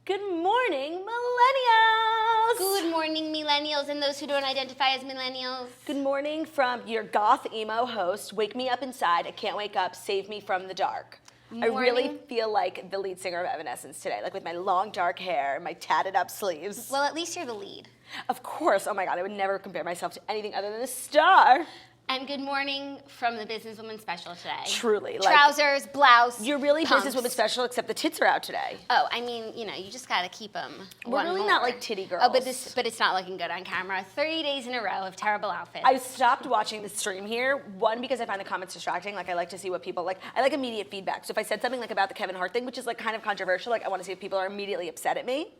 Good morning, millennials! Good morning, millennials, and those who don't identify as millennials. Good morning from your goth emo host, Wake Me Up Inside, I Can't Wake Up, Save Me From the Dark. Morning. I really feel like the lead singer of Evanescence today, like with my long dark hair and my tatted up sleeves. Well, at least you're the lead. Of course, oh my god, I would never compare myself to anything other than a star. And good morning from the Businesswoman Special today. Truly. Trousers, blouse, You're really pumps. Businesswoman Special, except the tits are out today. Oh, I mean, you know, you just gotta keep them. We're really not like titty girls. Oh, but it's not looking good on camera. 30 days in a row of terrible outfits. I stopped watching the stream here, one, because I find the comments distracting. Like, I like to see what people, like, I like immediate feedback. So if I said something, like, about the Kevin Hart thing, which is, like, kind of controversial, like, I want to see if people are immediately upset at me.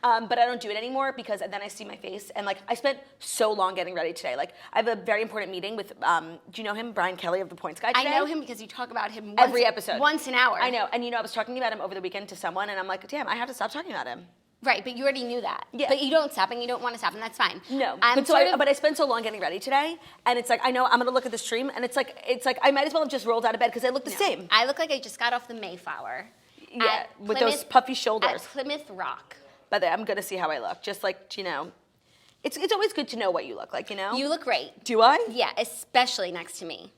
But I don't do it anymore because then I see my face. And, like, I spent so long getting ready today. Like, I have a very important meeting with, do you know him, Brian Kelly of The Points Guy today? I know him because you talk about him every episode. Once an hour. I know. And, you know, I was talking about him over the weekend to someone, and I'm like, damn, I have to stop talking about him. Right, but you already knew that. Yeah. But you don't stop, and you don't want to stop, and that's fine. No, but I spent so long getting ready today, and it's like, I know I'm gonna look at the stream, and it's like I might as well have just rolled out of bed because I look the same. I look like I just got off the Mayflower. Yeah, with those puffy shoulders. At Plymouth Rock. By the way, I'm gonna see how I look, just like, you know, it's always good to know what you look like, you know? You look great. Do I? Yeah, especially next to me.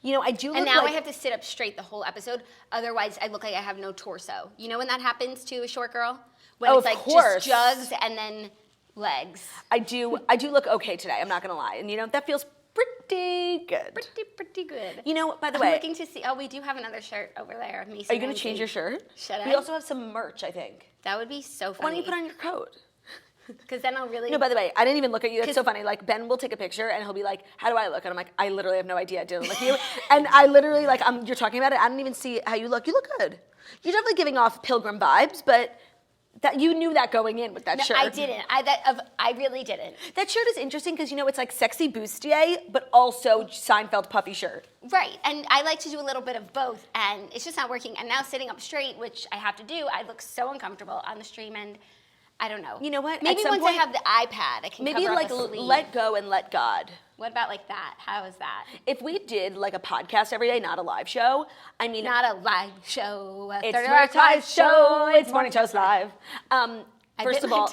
You know, I do look And now like... I have to sit up straight the whole episode, otherwise I look like I have no torso. You know when that happens to a short girl? When it's like just jugs and then legs. I do look okay today, I'm not gonna lie. And you know, that feels pretty good. Pretty good. You know, by the I'm way... looking to see, oh, we do have another shirt over there. Are you gonna change your shirt? Should I? We also have some merch, I think. That would be so funny. Why don't you put on your coat? Because then I'll really... No, by the way, I didn't even look at you. That's so funny. Like, Ben will take a picture, and he'll be like, how do I look? And I'm like, I literally have no idea. I didn't look at you. And I literally, like, you're talking about it. I didn't even see how you look. You look good. You're definitely giving off Pilgrim vibes, but that you knew that going in with that shirt. I didn't. I really didn't. That shirt is interesting because, you know, it's like sexy bustier, but also Seinfeld puffy shirt. Right, and I like to do a little bit of both, and it's just not working. And now sitting up straight, which I have to do, I look so uncomfortable on the stream, and I don't know. You know what? Maybe once I have the iPad, I can maybe cover like up a sleeve. let go and let God. What about like that? How is that? If we did like a podcast every day, not a live show, I mean... Not a live show. It's Morning Toast show. It's Morning Toast Live. First of all,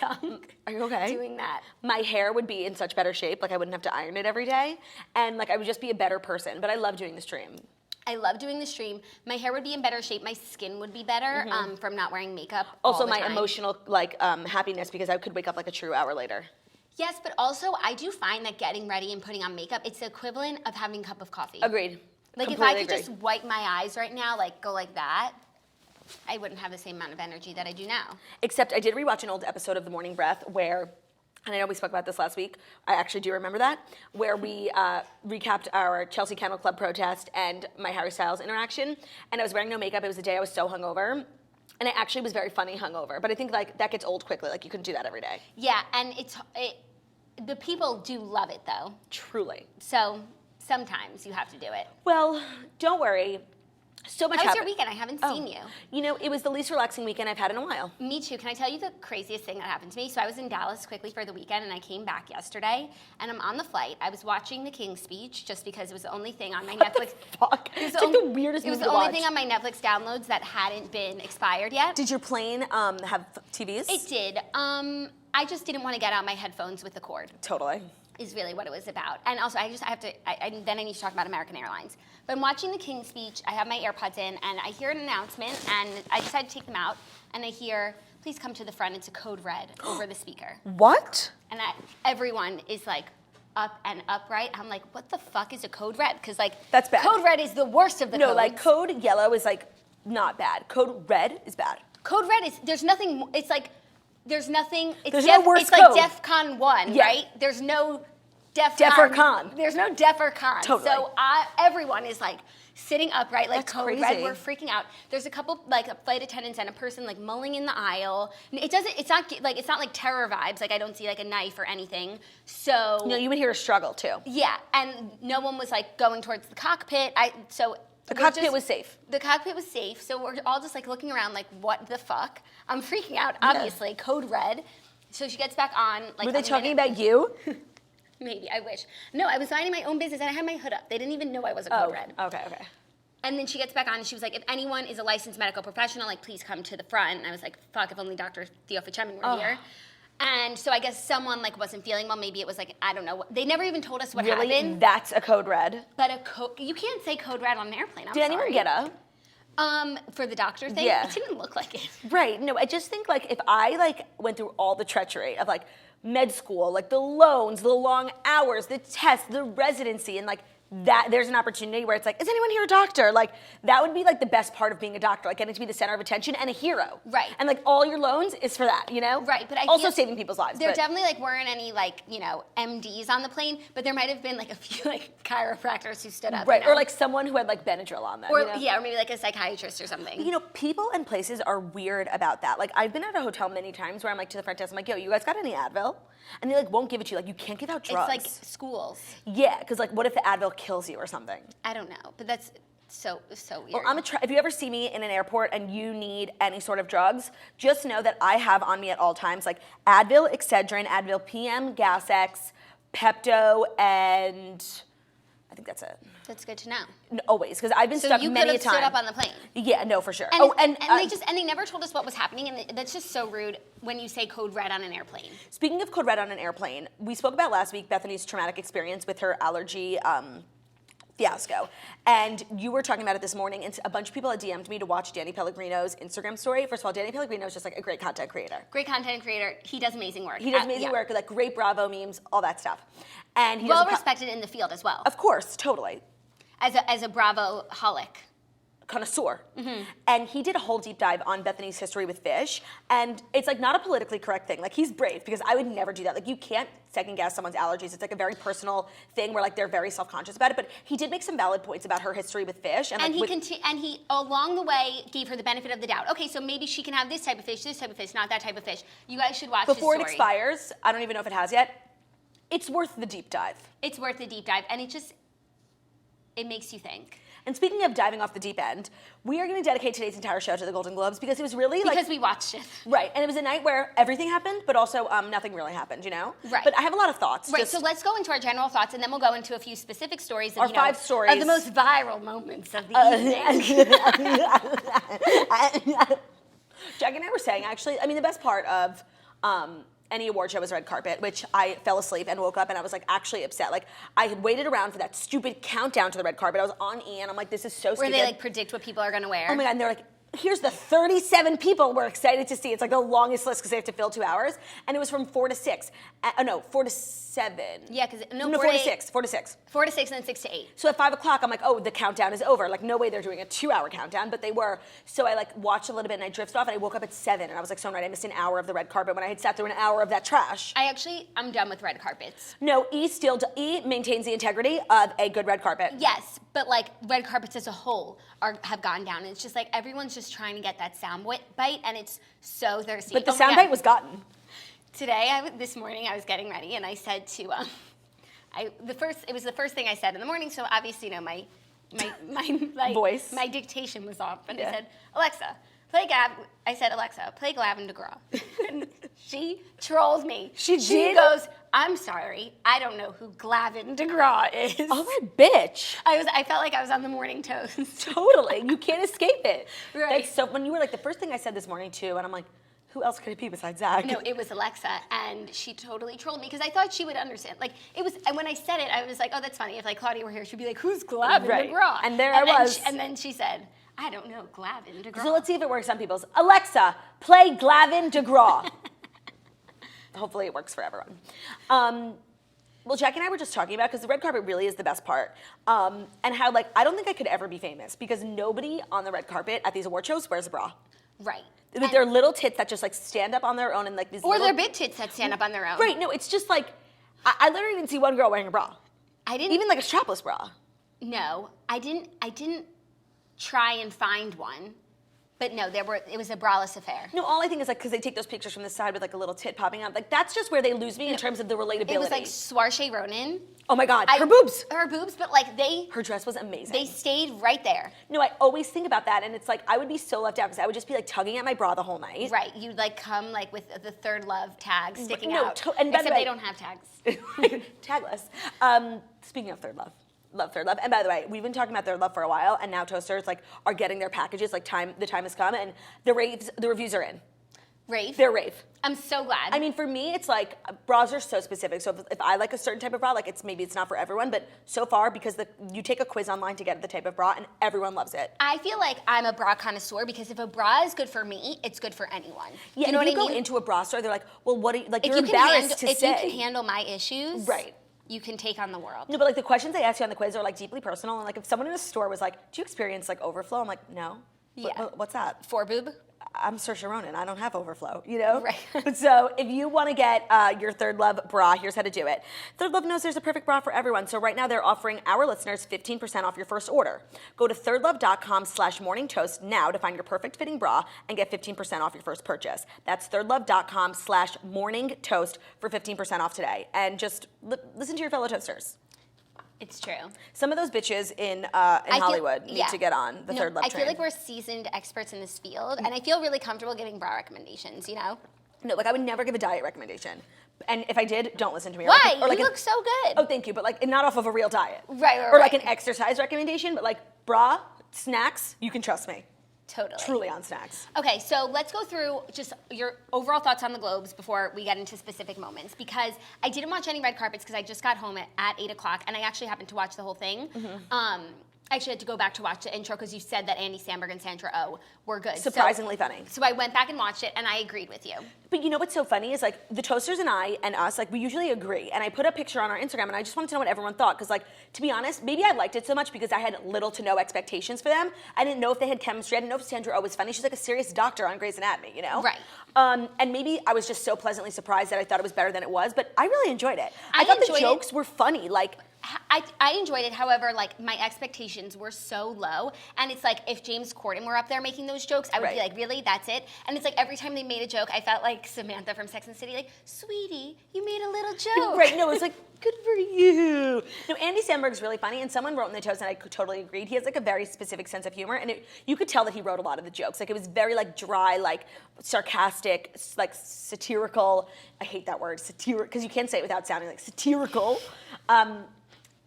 are you okay? Doing that. My hair would be in such better shape. Like, I wouldn't have to iron it every day. And like, I would just be a better person. But I love doing the stream. I love doing the stream. My hair would be in better shape. My skin would be better from not wearing makeup. Also, all the my time. emotional happiness because I could wake up like a true hour later. Yes, but also I do find that getting ready and putting on makeup, it's the equivalent of having a cup of coffee. Agreed. Like Completely if I could agree. just wipe my eyes right now, like go like that, I wouldn't have the same amount of energy that I do now. Except I did rewatch an old episode of The Morning Breath where, and I know we spoke about this last week, I actually do remember that, where we recapped our Chelsea Kennel Club protest and my Harry Styles interaction, and I was wearing no makeup. It was the day I was so hungover, and I actually was very funny hungover, but I think like that gets old quickly. Like, you couldn't do that every day. Yeah, and the people do love it though. Truly. So sometimes you have to do it. Well, don't worry. So much How was happened. your weekend? I haven't seen you. You know, it was the least relaxing weekend I've had in a while. Me too. Can I tell you the craziest thing that happened to me? So I was in Dallas quickly for the weekend, and I came back yesterday, and I'm on the flight. I was watching the King's Speech just because it was the only thing on my Netflix. Fuck. It's like the weirdest movie to watch. It was the only thing on my Netflix downloads that hadn't been expired yet. Did your plane have TVs? It did. I just didn't want to get out my headphones with the cord. Totally. Is really what it was about. And also, then I need to talk about American Airlines. But I'm watching the King's Speech, I have my AirPods in, and I hear an announcement, and I decided to take them out, and I hear, please come to the front, it's a code red over the speaker. What? And everyone is like, up and upright. I'm like, what the fuck is a code red? Because like, that's bad. Code red is the worst of the codes. No, like code yellow is like not bad. Code red is bad. Code red is, there's nothing, it's like, there's nothing, there's no worse code. Like DEFCON 1, yeah. right? There's no Def or con. There's no def or con. Totally. So everyone is like sitting upright, like That's code crazy. red. We're freaking out. There's a couple like flight attendants and a person like mulling in the aisle. It's not like terror vibes. Like I don't see like a knife or anything. So no, you would hear a struggle too. Yeah, and no one was like going towards the cockpit. The cockpit was safe. The cockpit was safe. So we're all just like looking around like, what the fuck? I'm freaking out. Obviously, yeah. Code red. So she gets back on. Like, were they talking about you? Maybe, I wish. No, I was minding my own business and I had my hood up. They didn't even know I was a code red. Okay. And then she gets back on and she was like, if anyone is a licensed medical professional, like, please come to the front. And I was like, fuck, if only Dr. Theo Fichemi were here. And so I guess someone, like, wasn't feeling well. Maybe it was, like, I don't know. They never even told us what happened. That's a code red. But you can't say code red on an airplane. I'm Did sorry. anyone get up? For the doctor thing? Yeah. It didn't look like it. Right. No, I just think, like, if I, like, went through all the treachery of, like, med school, like, the loans, the long hours, the tests, the residency, and, like, that there's an opportunity where it's like, is anyone here a doctor? Like, that would be, like, the best part of being a doctor, like, getting to be the center of attention and a hero. Right. And, like, all your loans is for that, you know? Right, but I also feel saving people's lives. There definitely, like, weren't any, like, you know, MDs on the plane, but there might have been, like, a few, like, chiropractors who stood up. Right, you know? or, like, someone who had, like, Benadryl on them, or, you know? yeah, or maybe, like, a psychiatrist or something. You know, people and places are weird about that. Like, I've been at a hotel many times where I'm like to the front desk, I'm like, yo, you guys got any Advil? And they, like, won't give it to you. Like, you can't give out drugs. It's like schools. Yeah, because, like, what if the Advil kills you or something? I don't know, but that's so weird. Well, if you ever see me in an airport and you need any sort of drugs, just know that I have on me at all times, like, Advil, Excedrin, Advil PM, Gas X, Pepto, and I think that's it. That's good to know. Always, because I've been stuck you many a could have time. stood up on the plane. Yeah, no, for sure. And they never told us what was happening, and that's just so rude when you say code red on an airplane. Speaking of code red on an airplane, we spoke about last week Bethany's traumatic experience with her allergy fiasco, and you were talking about it this morning, and a bunch of people had DM'd me to watch Danny Pellegrino's Instagram story. First of all, Danny Pellegrino is just like a great content creator. Great content creator. He does amazing work. He does amazing work, like great Bravo memes, all that stuff. And he well respected in the field as well. Of course, totally. As a Bravo-holic. Connoisseur. And he did a whole deep dive on Bethany's history with fish, and it's like not a politically correct thing. Like, he's brave, because I would never do that. Like, you can't second guess someone's allergies. It's like a very personal thing where, like, they're very self-conscious about it, but he did make some valid points about her history with fish. And he along the way gave her the benefit of the doubt. Okay, so maybe she can have this type of fish, not that type of fish. You guys should watch before this it expires. I don't even know if it has yet. It's worth the deep dive. It's worth the deep dive, and it makes you think. And speaking of diving off the deep end, we are going to dedicate today's entire show to the Golden Globes, because it was really because we watched it. Right, and it was a night where everything happened, but also nothing really happened, you know? Right. But I have a lot of thoughts. Right, so let's go into our general thoughts, and then we'll go into a few specific stories. Our 5 stories. Of the most viral moments of the evening. Jackie and I were saying, actually, I mean, the best part of any award show was red carpet, which I fell asleep and woke up and I was like actually upset. Like, I had waited around for that stupid countdown to the red carpet. I was on E and I'm like, this is so stupid. Where they like predict what people are gonna wear. Oh my God, and they're like, here's the 37 people we're excited to see. It's like the longest list because they have to fill 2 hours. And it was from 4 to 6. 4 to 7. Yeah, because 4 to 6. 4 to 6. 4 to 6 and then 6 to 8. So at 5 o'clock, I'm like, oh, the countdown is over. Like, no way they're doing a 2-hour countdown, but they were. So I like watched a little bit and I drifted off and I woke up at 7 and I was like, so right, I missed an hour of the red carpet when I had sat through an hour of that trash. I'm done with red carpets. No, E maintains the integrity of a good red carpet. Yes, but like red carpets as a whole have gone down. And it's just like everyone's just trying to get that sound bite, and it's so thirsty. But the sound bite was gotten. Today, this morning, I was getting ready, and I said to, it was the first thing I said in the morning. So obviously, you know, my voice, my dictation was off, and I said, Alexa, play Glavin DeGraw. And she trolls me. She goes, I'm sorry, I don't know who Glavin DeGraw is. Oh my bitch. I felt like I was on the morning toast. Totally, you can't escape it. Right. So when you were like, the first thing I said this morning too, and I'm like, who else could it be besides Zach? No, it was Alexa, and she totally trolled me because I thought she would understand. Like, it was, and when I said it, I was like, oh, that's funny. If like Claudia were here, she'd be like, who's Glavin DeGraw? And there I was. And then she said, I don't know, Glavin DeGraw. So let's see if it works on people's. Alexa, play Glavin DeGraw. Hopefully it works for everyone. Well, Jackie and I were just talking about, because the red carpet really is the best part, and how, like, I don't think I could ever be famous because nobody on the red carpet at these award shows wears a bra. Right. With their little tits that just like stand up on their own and like these or little... their big tits that stand up on their own. Right, no, it's just like, I literally didn't see one girl wearing a bra. I didn't. Even like a strapless bra. No, I didn't try and find one. But no, it was a braless affair. No, all I think is like, because they take those pictures from the side with like a little tit popping out. Like, that's just where they lose me in terms of the relatability. It was like Saoirse Ronan. Oh my God, her boobs. Her boobs, but like her dress was amazing. They stayed right there. No, I always think about that, and it's like, I would be so left out because I would just be like tugging at my bra the whole night. Right, you'd like come like with the Third Love tag sticking out. And except they don't have tags. Tagless. Speaking of Third Love, Love Third Love. And by the way, we've been talking about Third Love for a while, and now toasters like are getting their packages. Like the time has come, and the reviews are in. Rave? They're rave. I'm so glad. I mean, for me, it's like bras are so specific. So if I like a certain type of bra, like maybe it's not for everyone, but so far because you take a quiz online to get the type of bra, and everyone loves it. I feel like I'm a bra connoisseur because if a bra is good for me, it's good for anyone. Yeah, you know and what if I you mean? go into a bra store, they're like, well, what are you, like, If you're you can embarrassed to if say. you can handle my issues, Right. you can take on the world. No, but like the questions they ask you on the quiz are like deeply personal, and like if someone in a store was like, do you experience like overflow? I'm like, no. Yeah. What's that? Foreboob? I'm Saoirse Ronan. I don't have overflow, you know? Right. So if you want to get your Third Love bra, here's how to do it. Third Love knows there's a perfect bra for everyone. So right now they're offering our listeners 15% off your first order. Go to thirdlove.com/morningtoast now to find your perfect fitting bra and get 15% off your first purchase. That's thirdlove.com/morningtoast for 15% off today. And just listen to your fellow toasters. It's true. Some of those bitches in Hollywood need to get on the Third Love train. I feel like we're seasoned experts in this field, and I feel really comfortable giving bra recommendations, you know? No, like I would never give a diet recommendation. And if I did, don't listen to me. Why? Or like you look so good. Oh, thank you. But like not off of a real diet. Right. Or like an exercise recommendation, but like bra, snacks, you can trust me. Totally. Truly on snacks. Okay, so let's go through just your overall thoughts on the Globes before we get into specific moments, because I didn't watch any red carpets because I just got home at 8 o'clock, and I actually happened to watch the whole thing. Mm-hmm. I actually had to go back to watch the intro because you said that Andy Samberg and Sandra Oh were good. Surprisingly funny. So I went back and watched it, and I agreed with you. But you know what's so funny is like the toasters and I and us, like we usually agree. And I put a picture on our Instagram, and I just wanted to know what everyone thought. Because like, to be honest, maybe I liked it so much because I had little to no expectations for them. I didn't know if they had chemistry. I didn't know if Sandra Oh was funny. She's like a serious doctor on Grey's Anatomy, you know? Right. And maybe I was just so pleasantly surprised that I thought it was better than it was. But I really enjoyed it. I thought the jokes were funny. Like, I enjoyed it. However, like my expectations were so low, and it's like if James Corden were up there making those jokes, I would be like, really, that's it? And it's like every time they made a joke, I felt like Samantha from Sex and the City, like, sweetie, you made a little joke. Right? No, it's like good for you. No, Andy Samberg's really funny, and someone wrote in the toast, and I totally agreed. He has like a very specific sense of humor, and you could tell that he wrote a lot of the jokes. Like it was very like dry, like sarcastic, like satirical. I hate that word, satirical, because you can't say it without sounding like satirical.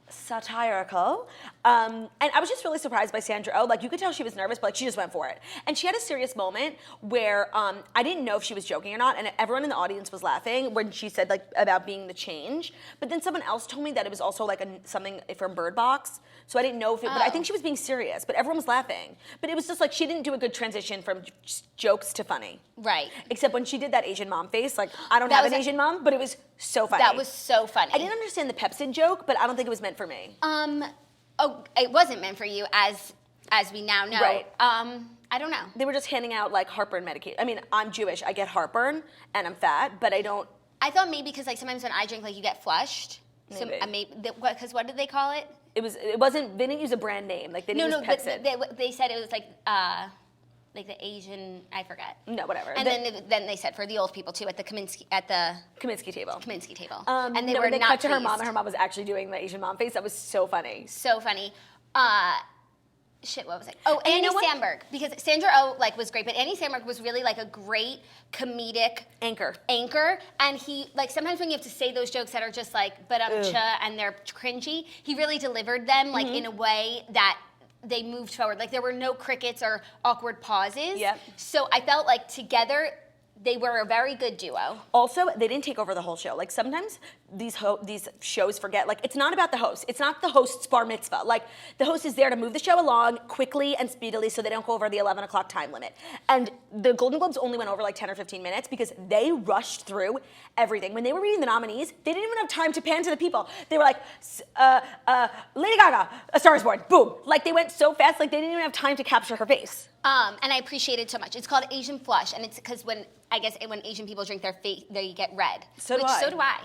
Satirical. And I was just really surprised by Sandra Oh. Like, you could tell she was nervous, but like she just went for it. And she had a serious moment where I didn't know if she was joking or not, and everyone in the audience was laughing when she said like about being the change. But then someone else told me that it was also like something from Bird Box. So I didn't know if it, but I think she was being serious, but everyone was laughing. But it was just like she didn't do a good transition from jokes to funny. Right. Except when she did that Asian mom face, like I don't have an Asian mom, but it was so funny. That was so funny. I didn't understand the Pepsid joke, but I don't think it was meant for me. It wasn't meant for you, as we now know. Right. I don't know. They were just handing out like heartburn medication. I mean, I'm Jewish. I get heartburn, and I'm fat, but I don't. I thought maybe because like sometimes when I drink, like you get flushed. Maybe. Because what did they call it? It wasn't. They didn't use a brand name. Like they didn't use Pepsid. But they said it was like the Asian. I forget. No, whatever. And then they said for the old people too at the Kaminsky table. And they were they not cut to her pleased. mom, and her mom was actually doing the Asian mom face. That was so funny. So funny. Shit, what was it? Oh, Andy Samberg, because Sandra Oh like was great, but Andy Samberg was really like a great comedic anchor, and he like sometimes when you have to say those jokes that are just like but-cha and they're cringy, he really delivered them like in a way that they moved forward. Like there were no crickets or awkward pauses. Yep. So I felt like together they were a very good duo. Also, they didn't take over the whole show. Like sometimes these shows forget, like it's not about the host. It's not the host's bar mitzvah. Like the host is there to move the show along quickly and speedily so they don't go over the 11 o'clock time limit. And the Golden Globes only went over like 10 or 15 minutes because they rushed through everything. When they were reading the nominees, they didn't even have time to pan to the people. They were like, Lady Gaga, A Star is Born, boom. Like they went so fast, like they didn't even have time to capture her face. And I appreciate it so much. It's called Asian flush, and it's because when Asian people drink their face, they get red. So do I. So do I.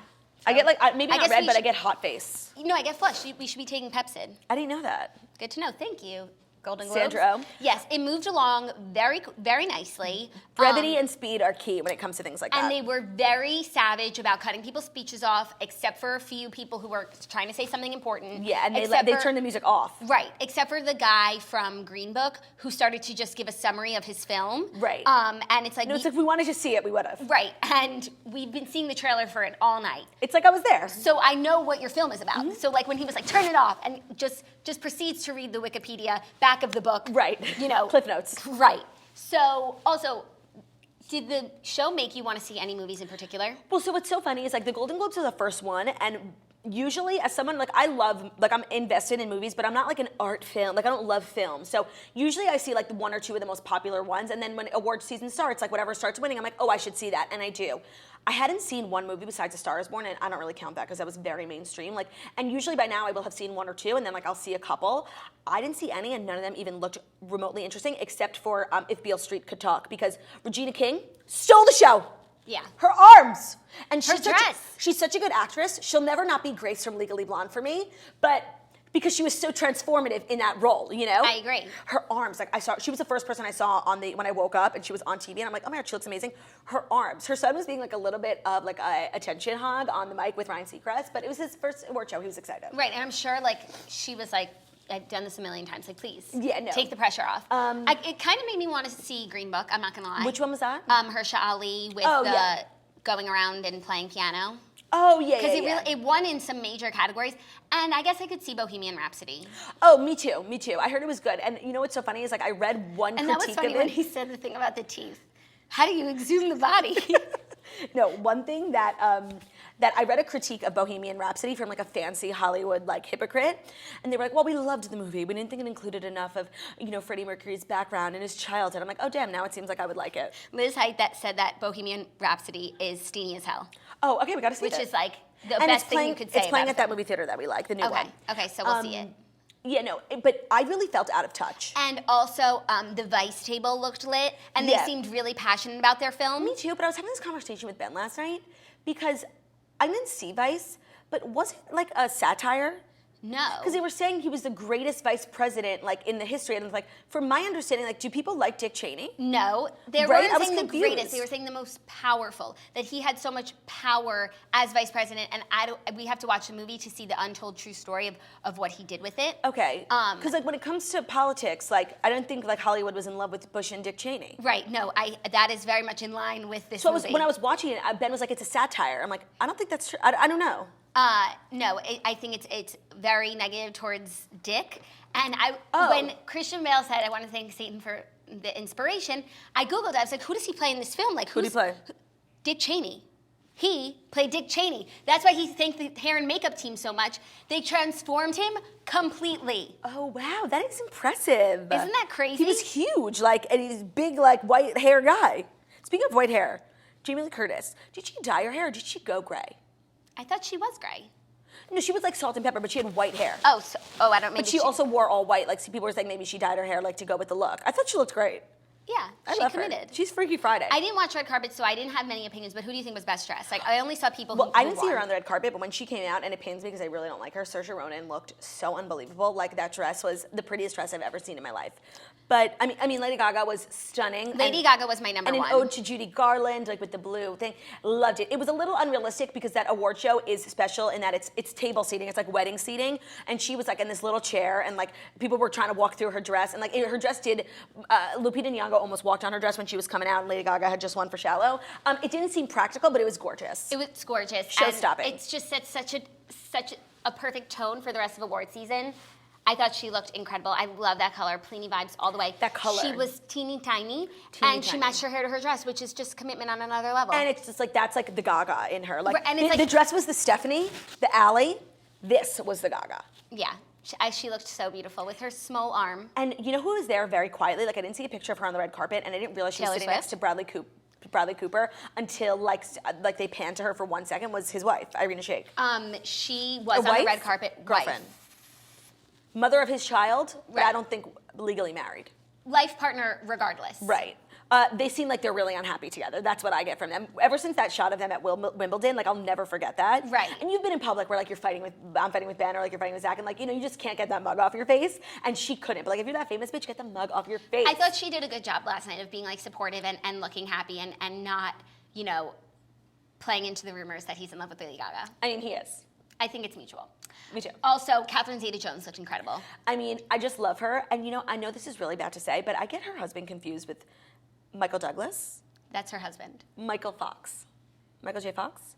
I get like maybe not red, but I get hot face. No, I get flush. We should be taking Pepsid. I didn't know that. Good to know. Thank you. Golden Globes. Sandra Oh. Yes, it moved along very, very nicely. Brevity and speed are key when it comes to things like that. And they were very savage about cutting people's speeches off, except for a few people who were trying to say something important. Yeah, and they turned the music off. Right, except for the guy from Green Book who started to just give a summary of his film. Right. And it's like... No, it's like, if we wanted to see it, we would have. Right, and we've been seeing the trailer for it all night. It's like I was there. So I know what your film is about. So like when he was like, turn it off, and just proceeds to read the Wikipedia back of the book. Right. You know. Cliff notes. Right. So also, did the show make you want to see any movies in particular? Well, so what's so funny is like the Golden Globes are the first one, and usually as someone like I'm invested in movies, but I'm not like an art film. Like I don't love film. So usually I see like the one or two of the most popular ones, and then when award season starts, like whatever starts winning, I'm like, oh, I should see that, and I do. I hadn't seen one movie besides A Star Is Born, and I don't really count that because that was very mainstream. Like, and usually by now I will have seen one or two, and then like I'll see a couple. I didn't see any, and none of them even looked remotely interesting, except for If Beale Street Could Talk, because Regina King stole the show. Yeah. Her arms. And Her dress. She's such a good actress. She'll never not be Grace from Legally Blonde for me, but because she was so transformative in that role, you know? I agree. Her arms, like she was the first person I saw when I woke up and she was on TV and I'm like, oh my God, she looks amazing. Her arms. Her son was being like a little bit of like a attention hog on the mic with Ryan Seacrest, but it was his first award show. He was excited. Right, and I'm sure like she was like, I've done this a million times. Like, please, take the pressure off. It kind of made me want to see Green Book. I'm not gonna lie. Which one was that? Hersha Ali with going around and playing piano. Oh yeah, because it won in some major categories, and I guess I could see Bohemian Rhapsody. Oh, me too. I heard it was good, and you know what's so funny is like I read one critique of it. And that was funny when he said the thing about the teeth. How do you exhume the body? No, one thing that I read a critique of Bohemian Rhapsody from like a fancy Hollywood like hypocrite, and they were like, well, we loved the movie. We didn't think it included enough of, you know, Freddie Mercury's background and his childhood. I'm like, oh damn, now it seems like I would like it. Liz Height said that Bohemian Rhapsody is steamy as hell. Oh, okay, we gotta see it. Which is like the best thing you could say. It's playing at that movie theater that we like, the new one. Okay, so we'll see it. Yeah, no, but I really felt out of touch. And also, the Vice table looked lit, and they seemed really passionate about their film. Me too, but I was having this conversation with Ben last night because I didn't see Vice, but was it like a satire? No. Because they were saying he was the greatest vice president like in the history, and it's like, from my understanding, like, do people like Dick Cheney? No, they weren't saying the greatest. They were saying the most powerful. That he had so much power as vice president, and we have to watch the movie to see the untold true story of what he did with it. Okay. Because like when it comes to politics, like I don't think like Hollywood was in love with Bush and Dick Cheney. Right. No, that is very much in line with this movie. When I was watching it, Ben was like, it's a satire. I'm like, I don't think that's true. I don't know. No, I think it's very negative towards Dick. And when Christian Bale said, I want to thank Satan for the inspiration, I Googled it. I was like, who does he play in this film? Like, who did he play? Dick Cheney. He played Dick Cheney. That's why he thanked the hair and makeup team so much. They transformed him completely. Oh, wow. That is impressive. Isn't that crazy? He was huge, like, and he's big, like, white hair guy. Speaking of white hair, Jamie Lee Curtis, did she dye her hair or did she go gray? I thought she was gray. No, she was like salt and pepper, but she had white hair. I don't. Maybe but she also wore all white. Like, people were saying maybe she dyed her hair like to go with the look. I thought she looked great. Yeah, she committed. Her. She's Freaky Friday. I didn't watch Red Carpet, so I didn't have many opinions, but who do you think was best dressed? Like, I only saw people who I didn't see her on the red carpet, but when she came out, and it pains me because I really don't like her, Saoirse Ronan looked so unbelievable. Like, that dress was the prettiest dress I've ever seen in my life. But, I mean, Lady Gaga was stunning. Lady Gaga was my number one. And an ode to Judy Garland, like with the blue thing. Loved it. It was a little unrealistic because that award show is special in that it's table seating. It's like wedding seating. And she was like in this little chair, and like people were trying to walk through her dress. And like her dress did, Lupita Nyong'o almost walked on her dress when she was coming out, and Lady Gaga had just won for Shallow. It didn't seem practical, but it was gorgeous. It was gorgeous. Show-stopping. It's just set such a perfect tone for the rest of award season. I thought she looked incredible. I love that color, Pliny vibes all the way. That color. She was teeny tiny, and she matched her hair to her dress, which is just commitment on another level. And it's just like, that's like the Gaga in her. Like, and it's the dress was the Stephanie, the Ally. This was the Gaga. Yeah. She looked so beautiful with her small arm. And you know who was there very quietly? Like, I didn't see a picture of her on the red carpet, and I didn't realize she was sitting next to Bradley Cooper until like they panned to her for 1 second. Was his wife, Irina Shayk. She was on the red carpet. Girlfriend. Wife. Mother of his child, but I don't think legally married. Life partner regardless. Right. They seem like they're really unhappy together. That's what I get from them. Ever since that shot of them at Wimbledon, like I'll never forget that. Right. And you've been in public where like I'm fighting with Ben or like you're fighting with Zach, and like you just can't get that mug off your face. And she couldn't. But like if you're that famous bitch, get the mug off your face. I thought she did a good job last night of being like supportive and looking happy and not playing into the rumors that he's in love with Lady Gaga. I mean, he is. I think it's mutual. Me too. Also, Catherine Zeta-Jones looked incredible. I mean, I just love her. And I know this is really bad to say, but I get her husband confused with Michael Douglas. That's her husband. Michael Fox. Michael J. Fox?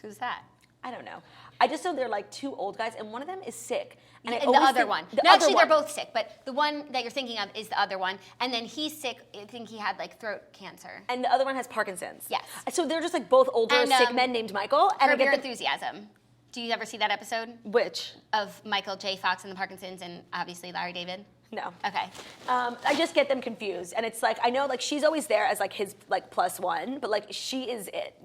Who's that? I don't know. I just know they're like two old guys, and one of them is sick. And the other one. No, actually, they're both sick, but the one that you're thinking of is the other one. And then he's sick. I think he had like throat cancer. And the other one has Parkinson's. Yes. So they're just like both older, sick men named Michael. And Curb Your Enthusiasm. Do you ever see that episode? Which? Of Michael J. Fox and the Parkinsons and obviously Larry David? No. Okay. I just get them confused. And it's like, I know like she's always there as like his like plus one, but like she is it,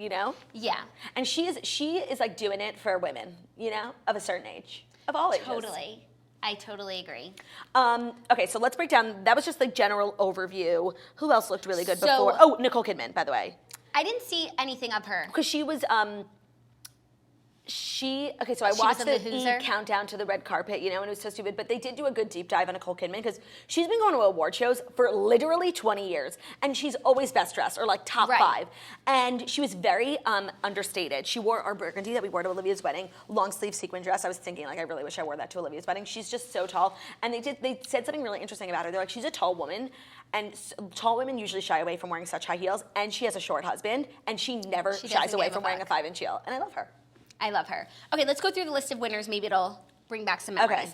Yeah. And she is like doing it for women, of a certain age, of all ages. Totally. I totally agree. Okay, so let's break down, that was just the general overview. Who else looked really good before? Oh, Nicole Kidman, by the way. I didn't see anything of her. Because she was, I watched the countdown to the red carpet, and it was so stupid, but they did do a good deep dive on Nicole Kidman because she's been going to award shows for literally 20 years, and she's always best dressed or like top 5. And she was very understated. She wore our burgundy that we wore to Olivia's wedding, long sleeve sequin dress. I was thinking like, I really wish I wore that to Olivia's wedding. She's just so tall. And they said something really interesting about her. They're like, she's a tall woman, and tall women usually shy away from wearing such high heels, and she has a short husband, and she never shies away from wearing a 5-inch heel. And I love her. I love her. Okay, let's go through the list of winners. Maybe it'll bring back some memories. Okay.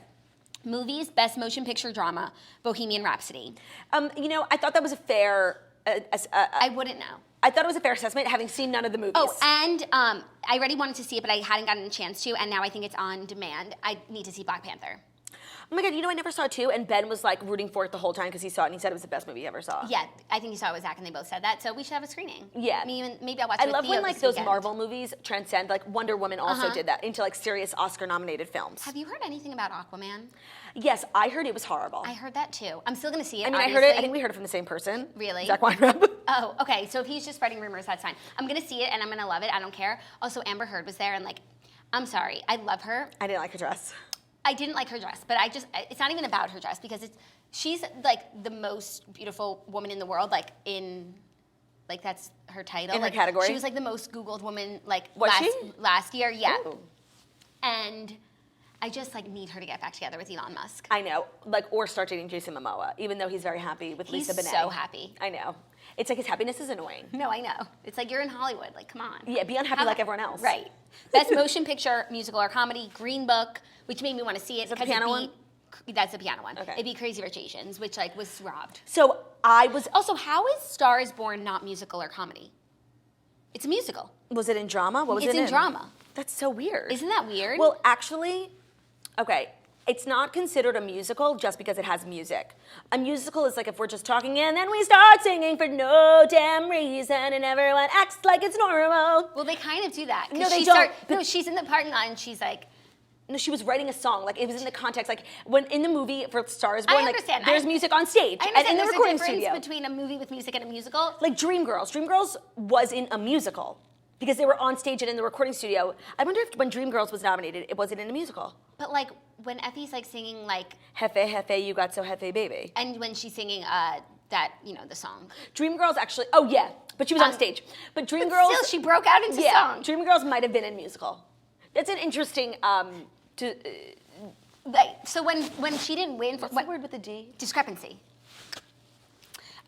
Movies, Best Motion Picture Drama, Bohemian Rhapsody. I thought that was a fair... I wouldn't know. I thought it was a fair assessment, having seen none of the movies. Oh, and I already wanted to see it, but I hadn't gotten a chance to, and now I think it's on demand. I need to see Black Panther. Oh my God, I never saw it too, and Ben was like rooting for it the whole time because he saw it and he said it was the best movie he ever saw. Yeah, I think you saw it with Zach and they both said that, so we should have a screening. Yeah. Maybe I'll watch it with I love Theo when like this those weekend. Marvel movies transcend, like Wonder Woman also did that, into like serious Oscar-nominated films. Have you heard anything about Aquaman? Yes, I heard it was horrible. I heard that too. I'm still going to see it, I mean, obviously. I think we heard it from the same person. Really? Zach Weinreb. Oh, okay, so if he's just spreading rumors, that's fine. I'm going to see it and I'm going to love it. I don't care. Also, Amber Heard was there and like, I'm sorry, I love her. I didn't like her dress. I didn't like her dress, but it's not even about her dress because she's like the most beautiful woman in the world, like that's her title. In her category? She was like the most Googled woman she? last year, yeah. Ooh. And I just like need her to get back together with Elon Musk. I know, or start dating Jason Momoa, even though he's very happy with Lisa Bonet. He's so happy. I know. It's like his happiness is annoying. No, I know. It's like you're in Hollywood, like come on. Yeah, be unhappy like everyone else. Right. Best Motion Picture, Musical or Comedy, Green Book, which made me want to see it. Is that the piano one? That's the piano one. Okay. It beat Crazy Rich Asians, which like was robbed. So I was... Also, how is Star is Born not musical or comedy? It's a musical. Was it in drama? What was it in? It's in drama. That's so weird. Isn't that weird? Well, actually, okay, it's not considered a musical just because it has music. A musical is like if we're just talking and then we start singing for no damn reason and everyone acts like it's normal. Well, they kind of do that. No, they don't. No, she's in the parking lot and she's like... No, she was writing a song. Like, it was in the context. Like, when in the movie for Star is Born, I understand. there's music on stage. I understand. And in the recording There's a studio. difference between a movie with music and a musical. Like Dreamgirls. Dreamgirls was in a musical because they were on stage and in the recording studio. I wonder if when Dreamgirls was nominated, it wasn't in a musical. But like when Effie's like singing like Hefe, Hefe, you got so Hefe, baby. and when she's singing that, the song. Dreamgirls actually, oh yeah, but she was on stage. But Dreamgirls. Still, she broke out into song. Dreamgirls might have been in musical. That's an interesting, Right. So when she didn't win for what's the word with a D? Discrepancy.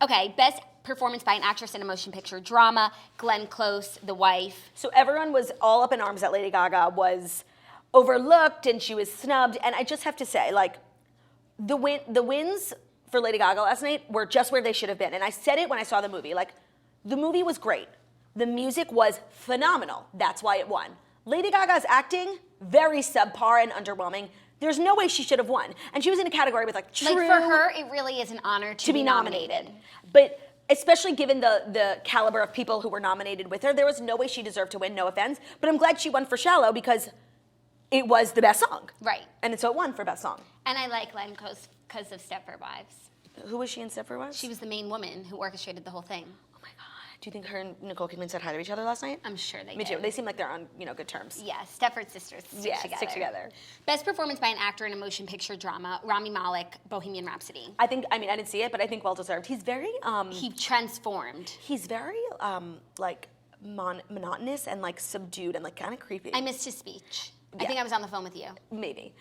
Okay, best performance by an actress in a motion picture drama, Glenn Close, The Wife. So everyone was all up in arms that Lady Gaga was overlooked and she was snubbed. And I just have to say, like, the wins for Lady Gaga last night were just where they should have been. And I said it when I saw the movie. Like, the movie was great. The music was phenomenal. That's why it won. Lady Gaga's acting, very subpar and underwhelming. There's no way she should have won. And she was in a category with, like, true... Like, for her, it really is an honor to be nominated. But especially given the caliber of people who were nominated with her, there was no way she deserved to win, no offense. But I'm glad she won for Shallow because it was the best song. Right. And so it won for best song. And I like Len because of Stepford Wives. Who was she in Stepford Wives? She was the main woman who orchestrated the whole thing. Oh my God. Do you think her and Nicole Kidman said hi to each other last night? I'm sure they Me did. too. They seem like they're on, good terms. Yeah, Stepford sisters stick together. Best performance by an actor in a motion picture drama, Rami Malek, Bohemian Rhapsody. I didn't see it, but I think well deserved. He's very He transformed. he's very like monotonous and like subdued and like kind of creepy. I missed his speech. I Yeah. think I was on the phone with you. Maybe.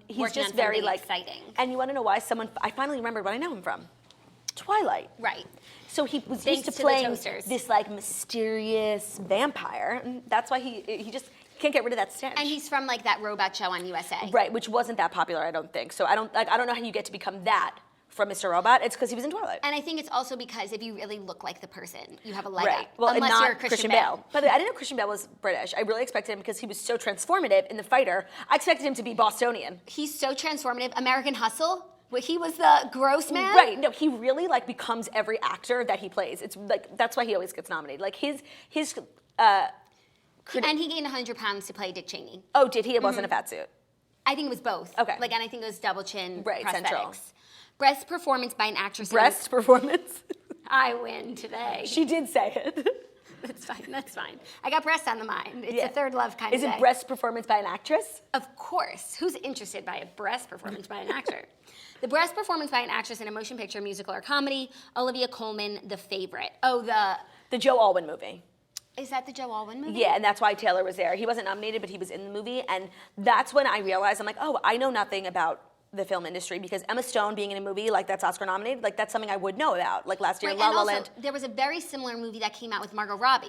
He's Working just on very something like exciting. And you want to know why? I finally remembered what I know him from. Twilight. Right. So he was Thanks used to to the playing toasters. this like mysterious vampire, and that's why he just can't get rid of that stench. And he's from like that robot show on USA. right, which wasn't that popular, I don't think. So I don't know how you get to become that from Mr. Robot. It's because he was in Twilight. And I think it's also because if you really look like the person, you have a leg Right. up. Well, and Unless not you're Christian Bale. By the way, I didn't know Christian Bale was British. I really expected him because he was so transformative in The Fighter. I expected him to be Bostonian. He's so transformative. American Hustle, where he was the gross man. Right. No, he really like becomes every actor that he plays. It's like that's why he always gets nominated. Like his And he gained 100 pounds to play Dick Cheney. oh, did he? It wasn't a fat suit. I think it was both. Okay. Like, and I think it was double chin Right, prosthetics. central. Breast performance by an actress. Breast performance. I win today. She did say it. That's fine. That's fine. I got breast on the mind. It's Yeah. a third love kind Is of it day. breast performance by an actress? Of course. Who's interested by a breast performance by an actor? The breast performance by an actress in a motion picture, musical, or comedy. Olivia Colman, The Favorite. Oh, The Joe Alwyn movie. is that the Joe Alwyn movie? Yeah, and that's why Taylor was there. He wasn't nominated, but he was in the movie, and that's when I realized I'm like, oh, I know nothing about the film industry because Emma Stone being in a movie like that's Oscar nominated, like that's something I would know about. Like last year, Right, La and La also, Land, there was a very similar movie that came out with Margot Robbie.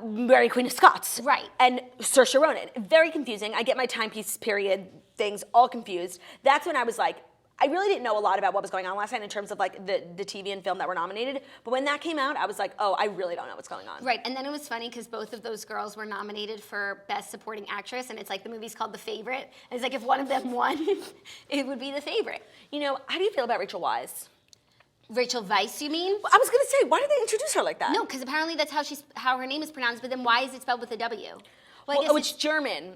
Mary Queen of Scots, Right. and Saoirse Ronan. Very confusing. I get my timepiece period things all confused. That's when I was like, I really didn't know a lot about what was going on last night in terms of like the TV and film that were nominated. But when that came out, I was like, oh, I really don't know what's going on. Right, and then it was funny because both of those girls were nominated for Best Supporting Actress, and it's like the movie's called The Favorite. And it's like if one of them won, it would be The Favorite. You know, how do you feel about Rachel Weisz? Rachel Weisz, you mean? I was gonna say, why did they introduce her like that? No, because apparently that's how her name is pronounced, but then why is it spelled with a W? Well, I guess oh, it's German.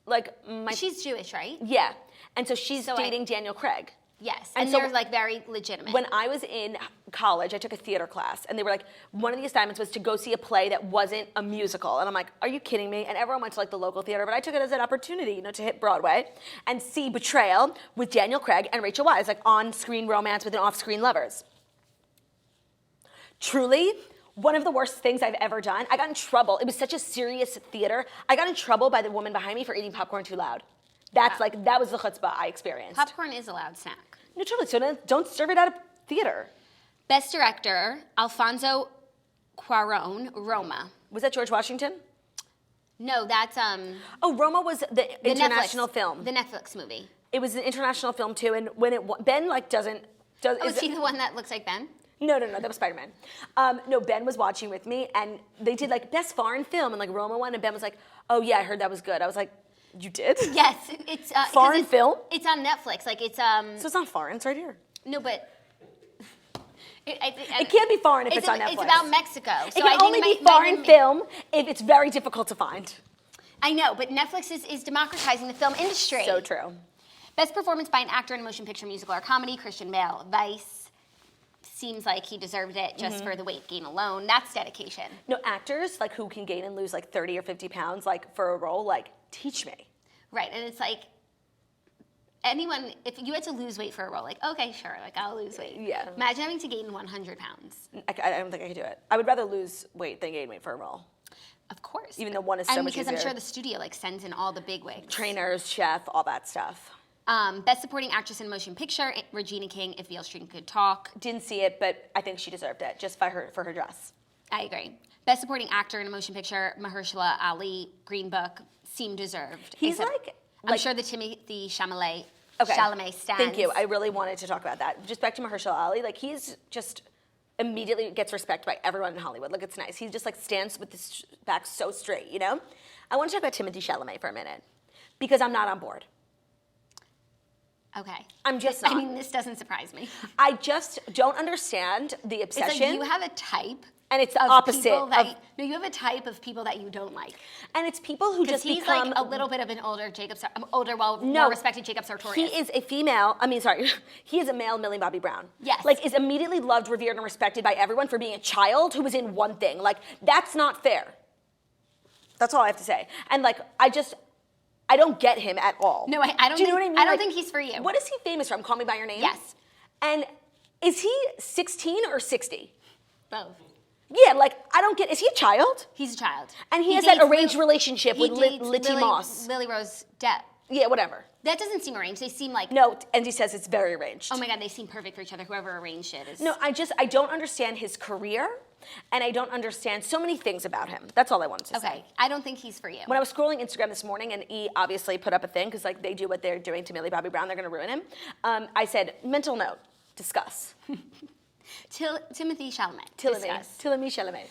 Like she's Jewish, right? Yeah, and so she's So dating Daniel Craig. Yes, And and so they're like very legitimate. When I was in college, I took a theater class, and they were like, one of the assignments was to go see a play that wasn't a musical. And I'm like, are you kidding me? And everyone went to like the local theater, but I took it as an opportunity, to hit Broadway and see Betrayal with Daniel Craig and Rachel Weisz, like on-screen romance with an off-screen lovers. Truly, one of the worst things I've ever done. I got in trouble. It was such a serious theater. I got in trouble by the woman behind me for eating popcorn too loud. That's Wow. that was the chutzpah I experienced. Popcorn is a loud snack. No, totally. So don't serve it at a theater. Best Director, Alfonso Cuarón, Roma. Was that George Washington? No, that's Oh, Roma was the international Netflix, film. The Netflix movie. It was an international film too, and when Ben doesn't. Oh, is he the one that looks like Ben? No, that was Spider-Man. No, Ben was watching with me, and they did like best foreign film, and like Roma won, and Ben was like, "Oh yeah, I heard that was good." I was like, "You did?" Yes, it's 'cause Foreign film? It's on Netflix. Like it's So it's not foreign. It's right here. no, but It can't be foreign if it's on Netflix. It's about Mexico. So It can only be foreign film if it's very difficult to find. I know, but Netflix is democratizing the film industry. So true. Best performance by an actor in a motion picture, musical, or comedy, Christian Bale. Vice. Seems like he deserved it just for the weight gain alone. That's dedication. No, actors like who can gain and lose like 30 or 50 pounds like for a role, like teach me. Right, and it's like anyone, if you had to lose weight for a role, like, okay, sure, like I'll lose weight. Yeah. Imagine having to gain 100 pounds. I don't think I could do it. I would rather lose weight than gain weight for a role. Of course. Even though one is so much because I'm easier. sure the studio like sends in all the big wigs. Trainers, chef, all that stuff. Best supporting actress in motion picture, Regina King, If Beale Street Could Talk. Didn't see it, but I think she deserved it just for her dress. I agree. Best supporting actor in a motion picture, Mahershala Ali, Green Book, seemed deserved. He's Except like I'm sure the Timothy Chalamet okay. stands. Thank you. I really wanted to talk about that. Just back to Mahershala Ali, like he's just immediately gets respect by everyone in Hollywood. Like it's nice. He just like stands with his back so straight, you know? I want to talk about Timothy Chalamet for a minute because I'm not on board. Okay. I'm just not. I mean, this doesn't surprise me. I just don't understand the obsession. It's like you have a type And it's the of opposite. people that you have a type of people that you don't like. And it's people who just he's become... like a little bit of an older more respected Jacob Sartorius. He is a he is a male Millie Bobby Brown. Yes. Like, is immediately loved, revered, and respected by everyone for being a child who was in one thing. Like, that's not fair. That's all I have to say. And, like, I don't get him at all. No, I don't. Do you know what I mean? I don't Like, think he's for you. What is he famous from? Call Me by Your Name. Yes. And is he 16 or 60? Both. Yeah, like, I don't get. Is he a child? He's a child. And he has that arranged relationship with Litty Moss. Lily Rose Depp. Yeah, whatever. That doesn't seem arranged. They seem like... No, Andy says it's very arranged. Oh my God, they seem perfect for each other. Whoever arranged it is... No, I don't understand his career, and I don't understand so many things about him. That's all I wanted to say. Okay, I don't think he's for you. When I was scrolling Instagram this morning, and E obviously put up a thing, because like they do what they're doing to Millie Bobby Brown, they're going to ruin him. I said, mental note, discuss. Timothy Chalamet. Tillamy Chalamet.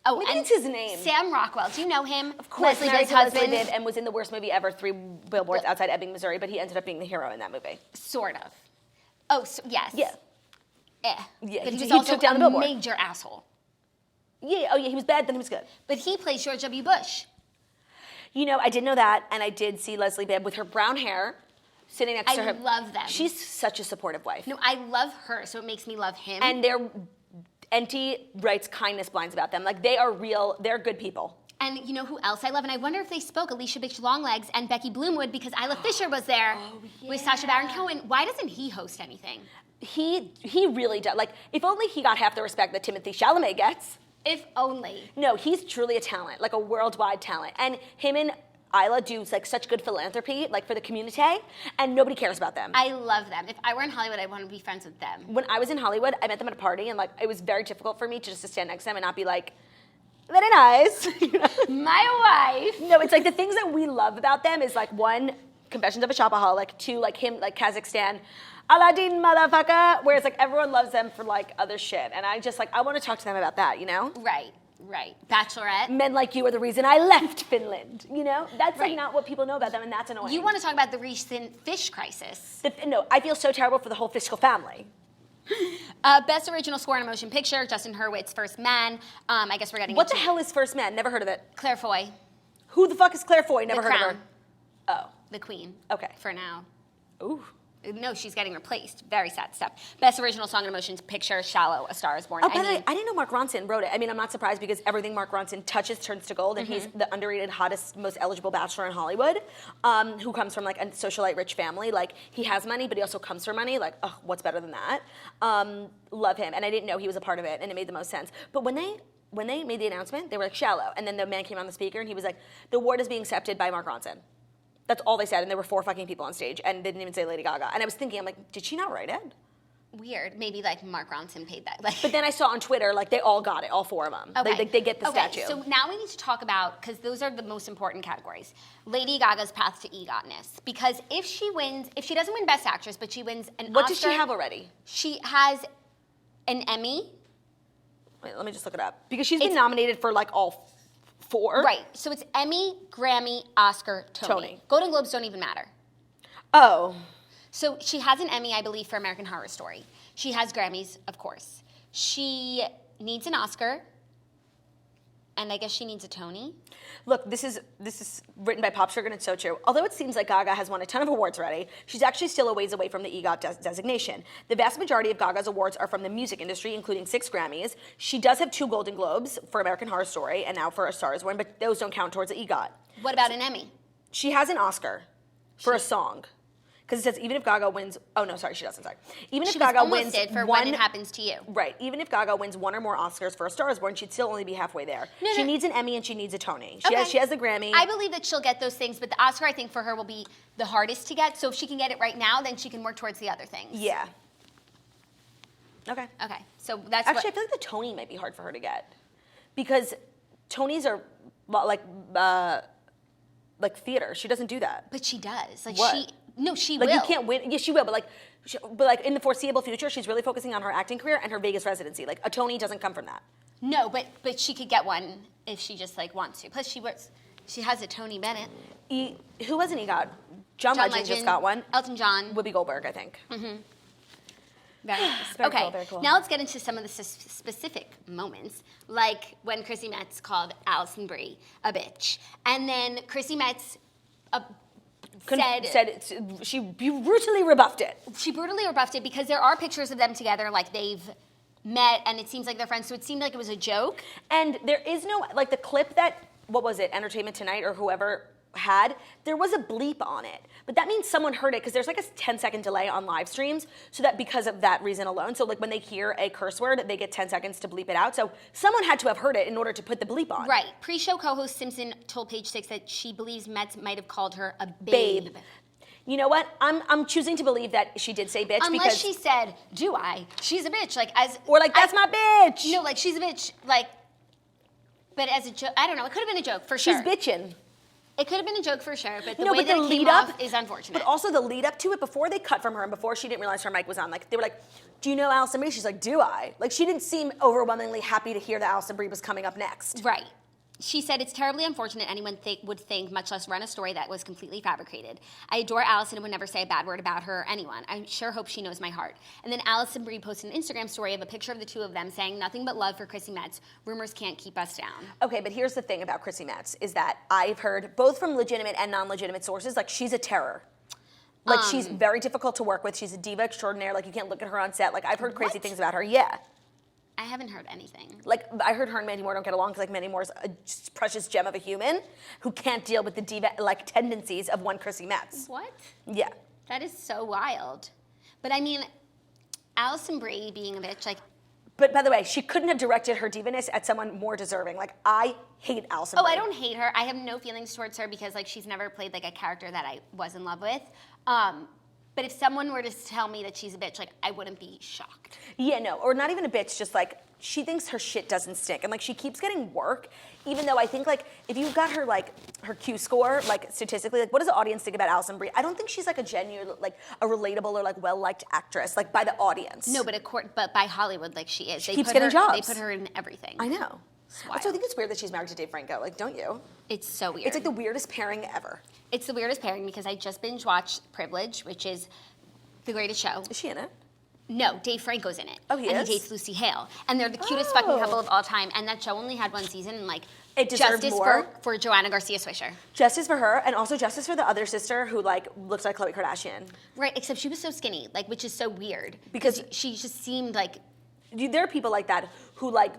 Oh, Maybe and it's his name. Sam Rockwell. Do you know him? Of course, Leslie married Bibb's to Leslie husband. Bibb and was in the worst movie ever, 3 Billboards Outside Ebbing, Missouri, but he ended up being the hero in that movie. Sort of. Oh, so, yes. Yeah. Yeah, but he was he also took down a the billboard. major asshole. Yeah, oh yeah, he was bad, then he was good. But he plays George W. Bush. You know, I did know that, and I did see Leslie Bibb with her brown hair sitting next to her. I love them. She's such a supportive wife. No, I love her, so it makes me love him. And Enty writes kindness blinds about them. Like, they are real, they're good people. And you know who else I love? And I wonder if they spoke, Alicia Bitch Longlegs and Becky Bloomwood, because Isla Fisher was there with Sacha Baron Cohen. Why doesn't he host anything? He really does. Like, if only he got half the respect that Timothy Chalamet gets. If only. No, he's truly a talent, like a worldwide talent. And him and Isla do like such good philanthropy, like for the community, and nobody cares about them. I love them. If I were in Hollywood, I'd want to be friends with them. When I was in Hollywood, I met them at a party, and like it was very difficult for me to just to stand next to them and not be like, very nice. You know? My wife. No, it's like the things that we love about them is like, 1, Confessions of a Shopaholic, 2, like him, like Kazakhstan, Aladdin motherfucker, whereas like everyone loves them for like other shit, and I just like, I want to talk to them about that, you know? Right. Bachelorette. Men like you are the reason I left Finland, you know? That's Right. like not what people know about them, and that's annoying. You want to talk about the recent fish crisis. No, I feel so terrible for the whole fiscal family. Best original score in a motion picture, Justin Hurwitz, First Man. I guess we're getting What the into hell is First Man? Never heard of it. Claire Foy, Who the fuck is Claire Foy? Never The heard of Crown. her. Oh. the queen. Okay. For now. Ooh. No, she's getting replaced. Very sad stuff. Best original song in a motion picture, Shallow, A Star is Born. Oh, by the way, I didn't know Mark Ronson wrote it. I mean, I'm not surprised because everything Mark Ronson touches turns to gold, and he's the underrated, hottest, most eligible bachelor in Hollywood, who comes from like a socialite rich family. Like, he has money, but he also comes from money. Like, oh, what's better than that? Love him, and I didn't know he was a part of it, and it made the most sense. But when they made the announcement, they were like, Shallow, and then the man came on the speaker, and he was like, the award is being accepted by Mark Ronson. That's all they said, and there were 4 fucking people on stage, and they didn't even say Lady Gaga. And I was thinking, I'm like, did she not write it? Weird. Maybe like Mark Ronson paid that. Like, But then I saw on Twitter, like, they all got it, all 4 of them. okay. They get the statue. So now we need to talk about, because those are the most important categories, Lady Gaga's path to EGOTness. Because if she doesn't win Best Actress, but she wins an Oscar. What does she have already? She has an Emmy. Wait, let me just look it up. Because she's been nominated for, like, all 4. Right. So it's Emmy, Grammy, Oscar, Tony. Golden Globes don't even matter. Oh. So she has an Emmy, I believe, for American Horror Story. She has Grammys, of course. She needs an Oscar, and I guess she needs a Tony. Look, this is written by Pop Sugar, and it's so true. Although it seems like Gaga has won a ton of awards already, she's actually still a ways away from the EGOT designation. The vast majority of Gaga's awards are from the music industry, including 6 Grammys. She does have 2 Golden Globes for American Horror Story and now for A Star is Born, but those don't count towards the EGOT. What about an Emmy? She has an Oscar for a song. Because it says even if Gaga wins, oh no, sorry, she doesn't, sorry. Even if Gaga wins did for one, When It Happens to You. Right, even if Gaga wins 1 or more Oscars for A Star is Born, she'd still only be halfway there. She needs an Emmy and she needs a Tony. She has the Grammy. I believe that she'll get those things, but the Oscar, I think, for her will be the hardest to get. So if she can get it right now, then she can work towards the other things. Yeah. Okay. Okay, so that's Actually, I feel like the Tony might be hard for her to get. Because Tonys are like theater. She doesn't do that. But she does. Like What? She Like, will. you can't win. Yes, she will, but like in the foreseeable future, she's really focusing on her acting career and her Vegas residency. Like, a Tony doesn't come from that. No, but she could get one if she just like wants to. Plus, she has a Tony Bennett. Who has an EGOT? John Legend just got one. Elton John. Whoopi Goldberg, I think. Very nice. Very Okay, cool, very cool. now let's get into some of the specific moments, like when Chrissy Metz called Alison Brie a bitch. And then Chrissy Metz said she brutally rebuffed it. She brutally rebuffed it because there are pictures of them together, like they've met and it seems like they're friends, so it seemed like it was a joke. And there is no, like the clip that, what was it, Entertainment Tonight or whoever had, there was a bleep on it. But that means someone heard it because there's like a 10-second delay on live streams, so that because of that reason alone. So like when they hear a curse word, they get 10 seconds to bleep it out. So someone had to have heard it in order to put the bleep on. Right. Pre-show co-host Simpson told Page Six that she believes Metz might have called her a babe. You know what? I'm choosing to believe that she did say bitch Unless because she said, "Do I?" She's a bitch. Like or like that's my bitch. No, like she's a bitch. Like, but as a joke, I don't know. It could have been a joke for sure. She's bitching. It could have been a joke for sure, but the No, way but that the it came lead up off is unfortunate. But also the lead up to it, before they cut from her and before she didn't realize her mic was on, like they were like, "Do you know Alison Brie?" She's like, "Do I?" Like she didn't seem overwhelmingly happy to hear that Alison Brie was coming up next. Right. She said, "It's terribly unfortunate anyone would think, much less run a story that was completely fabricated. I adore Alison and would never say a bad word about her or anyone. I sure hope she knows my heart." And then Alison Brie posted an Instagram story of a picture of the two of them saying, "Nothing but love for Chrissy Metz. Rumors can't keep us down." Okay, but here's the thing about Chrissy Metz is that I've heard both from legitimate and non-legitimate sources, like she's a terror. Like she's very difficult to work with. She's a diva extraordinaire. Like you can't look at her on set. Like I've heard crazy things about her. Yeah. I haven't heard anything. Like, I heard her and Mandy Moore don't get along because, like, Mandy Moore's a precious gem of a human who can't deal with the diva-like tendencies of one Chrissy Metz. What? Yeah. That is so wild. But I mean, Alison Brie being a bitch, like... But by the way, she couldn't have directed her divaness at someone more deserving. Like, I hate Alison Brie. I don't hate her. I have no feelings towards her because, like, she's never played, like, a character that I was in love with. But if someone were to tell me that she's a bitch, like, I wouldn't be shocked. Yeah, no, or not even a bitch, just like, she thinks her shit doesn't stink. And like, she keeps getting work, even though I think like, if you've got her like, her Q score, like statistically, like what does the audience think about Alison Brie? I don't think she's like a genuine, like a relatable or like well-liked actress, like by the audience. No, but by Hollywood, like she is. She keeps getting jobs. They put her in everything. I know. Also, I think it's weird that she's married to Dave Franco, like, don't you? It's so weird. It's like the weirdest pairing ever. It's the weirdest pairing because I just binge watched Privilege, which is the greatest show. Is she in it? No, Dave Franco's in it. Oh, he and is? he dates Lucy Hale. And they're the cutest fucking couple of all time. And that show only had one season, and like, it deserved justice more. for Joanna Garcia Swisher. Justice for her, and also justice for the other sister who like looks like Khloe Kardashian. Right, except she was so skinny, like, which is so weird. Because she just seemed like... There are people like that who like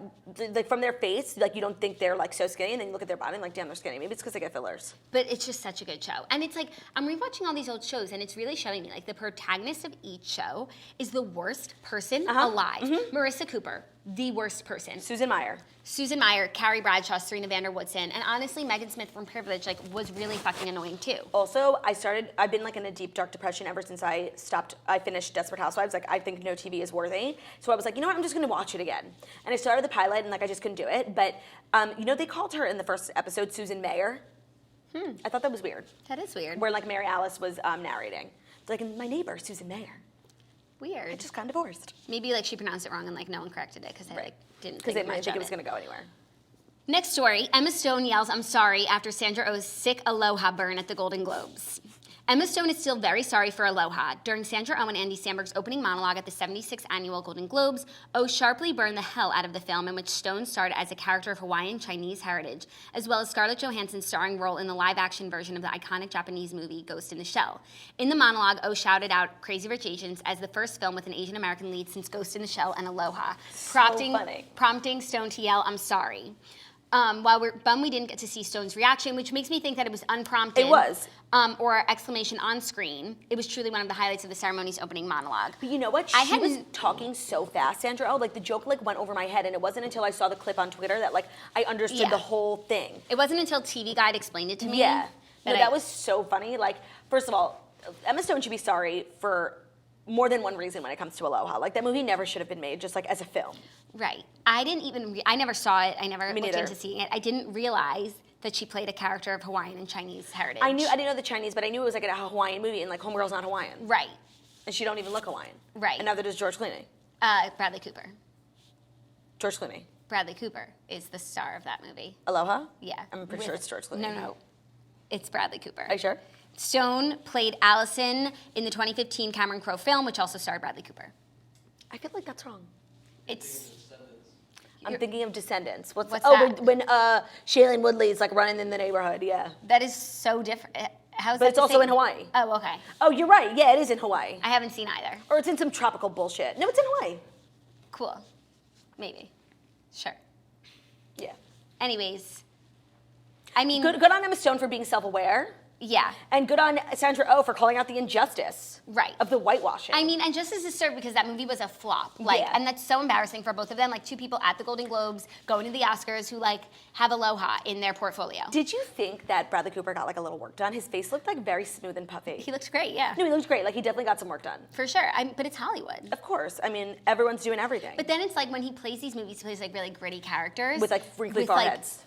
from their face, like you don't think they're like so skinny, and then you look at their body and like, damn, they're skinny. Maybe it's because they get fillers. But it's just such a good show. And it's like, I'm rewatching all these old shows, and it's really showing me, like, the protagonist of each show is the worst person alive. Mm-hmm. Marissa Cooper, the worst person. Susan Meyer, Carrie Bradshaw, Serena van der Woodsen, and honestly, Megan Smith from Privilege, like, was really fucking annoying too. Also, I've been like in a deep, dark depression ever since I finished Desperate Housewives. Like, I think no TV is worthy. So I was like, you know what, I'm just gonna watch it again. And I started the pilot, and like, I just couldn't do it. But, you know, they called her in the first episode Susan Mayer. I thought that was weird. That is weird. Where like Mary Alice was narrating. It's like, my neighbor, Susan Mayer. Weird. I just got divorced. Maybe like she pronounced it wrong and like no one corrected it because they like didn't because they didn't think it was going to go anywhere. Next story, Emma Stone yells, "I'm sorry," after Sandra Oh's sick Aloha burn at the Golden Globes. Emma Stone is still very sorry for Aloha. During Sandra Oh and Andy Samberg's opening monologue at the 76th Annual Golden Globes, Oh sharply burned the hell out of the film in which Stone starred as a character of Hawaiian Chinese heritage, as well as Scarlett Johansson's starring role in the live-action version of the iconic Japanese movie Ghost in the Shell. In the monologue, Oh shouted out Crazy Rich Asians as the first film with an Asian American lead since Ghost in the Shell and Aloha, prompting Stone to yell, "I'm sorry." While we're bummed we didn't get to see Stone's reaction, which makes me think that it was unprompted. It was. Or exclamation on screen. It was truly one of the highlights of the ceremony's opening monologue. But you know what? She was talking so fast, Sandra. Like the joke like went over my head, and it wasn't until I saw the clip on Twitter that like I understood the whole thing. It wasn't until TV Guide explained it to me. Yeah. That was so funny. Like, first of all, Emma Stone should be sorry for more than one reason when it comes to Aloha. Like, that movie never should have been made, just like as a film. Right. I never saw it. I never looked into seeing it. I didn't realize that she played a character of Hawaiian and Chinese heritage. I didn't know the Chinese, but I knew it was like a Hawaiian movie, and like Homegirl's not Hawaiian. Right. And she don't even look Hawaiian. Right. And neither does George Clooney. Bradley Cooper. George Clooney. Bradley Cooper is the star of that movie. Aloha? Yeah. I'm pretty sure it's George Clooney. No. It's Bradley Cooper. Are you sure? Stone played Allison in the 2015 Cameron Crowe film, which also starred Bradley Cooper. I feel like that's wrong. It's. I'm thinking of Descendants. What's oh, that? when Shailene Woodley's like running in the neighborhood, yeah. That is so different. How's But that it's the also same? in Hawaii. Oh, okay. Oh, you're right. Yeah, it is in Hawaii. I haven't seen either. Or it's in some tropical bullshit. No, it's in Hawaii. Cool. Maybe. Sure. Yeah. Anyways, I mean, Good on Emma Stone for being self-aware. yeah. And good on Sandra Oh for calling out the injustice Right. of the whitewashing. I mean, and just as a serve because that movie was a flop. Like, Yeah. and that's so embarrassing for both of them. Like, two people at the Golden Globes going to the Oscars who like have Aloha in their portfolio. Did you think that Bradley Cooper got like a little work done? His face looked like very smooth and puffy. He looks great, yeah. No, he looked great. Like he definitely got some work done. For sure. But it's Hollywood. Of course. I mean, everyone's doing everything. But then it's like when he plays these movies, he plays like really gritty characters With like wrinkly with, like, foreheads.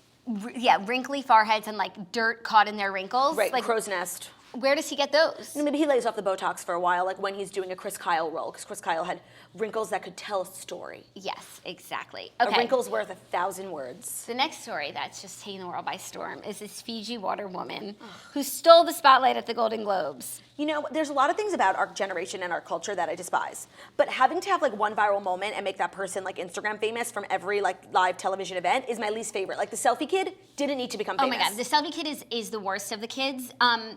Wrinkly foreheads and like dirt caught in their wrinkles. Right, Like, crow's nest. where does he get those? Maybe he lays off the Botox for a while, like when he's doing a Chris Kyle role, because Chris Kyle had wrinkles that could tell a story. Yes, exactly. A Okay. wrinkle's worth 1,000 words. The next story that's just taking the world by storm is this Fiji Water woman who stole the spotlight at the Golden Globes. You know, there's a lot of things about our generation and our culture that I despise. But having to have like one viral moment and make that person like Instagram famous from every like live television event is my least favorite. Like the selfie kid didn't need to become Oh famous. my God, the selfie kid is the worst of the kids.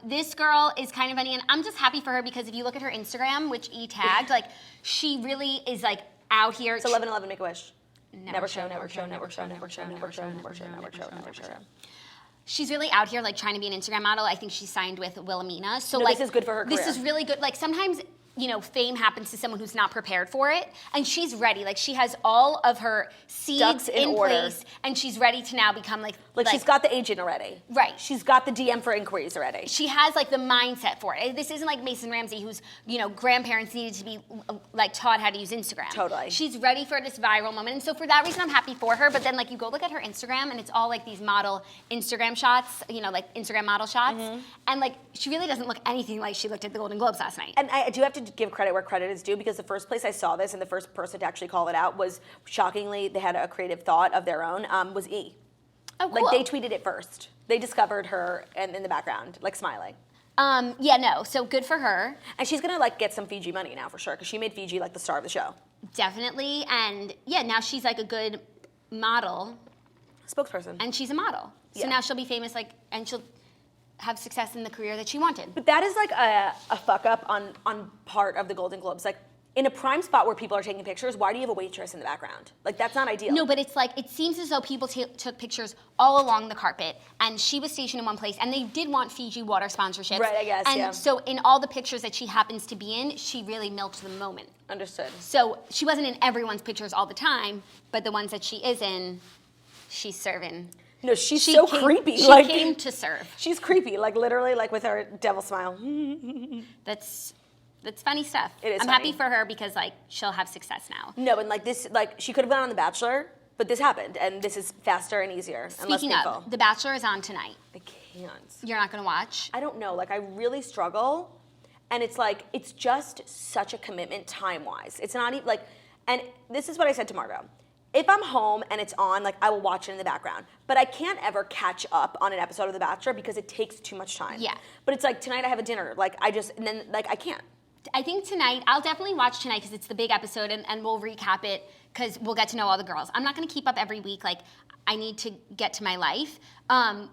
This girl is kind of funny, and I'm just happy for her because if you look at her Instagram, which E tagged, like she really is like out here. It's 11/11 Make-A-Wish. Never show, never show, never show, never show, never show, never show, never show, never show. She's really out here like trying to be an Instagram model. I think she signed with Wilhelmina. So No, like this is good for her This career. is really good. Like sometimes, you know, fame happens to someone who's not prepared for it, and she's ready. Like she has all of her seeds Ducks in order. place, and she's ready to now become like She's got the agent already. Right. She's got the DM for inquiries already. she has like the mindset for it. This isn't like Mason Ramsey, whose grandparents needed to be like taught how to use Instagram. Totally. She's ready for this viral moment, and so for that reason, I'm happy for her. But then like you go look at her Instagram, and it's all like these model Instagram shots, like Instagram model shots, and like she really doesn't look anything like she looked at the Golden Globes last night. And I do have to give credit where credit is due because the first place I saw this and the first person to actually call it out was, shockingly, they had a creative thought of their own, was E. Oh, cool. Like they tweeted it first. They discovered her and in the background, like smiling. So good for her. And she's gonna like get some Fiji money now for sure because she made Fiji like the star of the show. Definitely. And yeah, now she's like a good model, Spokesperson. and she's a model. So Yeah. now she'll be famous, and she'll have success in the career that she wanted. But that is like a fuck up on part of the Golden Globes. Like in a prime spot where people are taking pictures, why do you have a waitress in the background? Like that's not ideal. No, but it's like, it seems as though people took pictures all along the carpet, and she was stationed in one place, and they did want Fiji Water sponsorships. Right, I guess, And yeah. so in all the pictures that she happens to be in, she really milked the moment. Understood. So she wasn't in everyone's pictures all the time, but the ones that she is in, she's serving. No, she's She so came- creepy. She like came to serve. she's creepy. Like literally, like with her devil smile. That's funny stuff. It is I'm funny. happy for her because like she'll have success now. No, and like this, like she could have gone on The Bachelor, but this happened, and this is faster and easier and less Speaking painful. of, The Bachelor is on tonight. I can't. You're not gonna watch? I don't know. Like I really struggle, and it's like it's just such a commitment time-wise. It's not even like, and this is what I said to Margot. If I'm home and it's on, like I will watch it in the background. But I can't ever catch up on an episode of The Bachelor because it takes too much time. Yeah. But it's like tonight I have a dinner. Like and then like I can't. I think tonight, I'll definitely watch tonight because it's the big episode, and we'll recap it because we'll get to know all the girls. I'm not going to keep up every week. Like, I need to get to my life.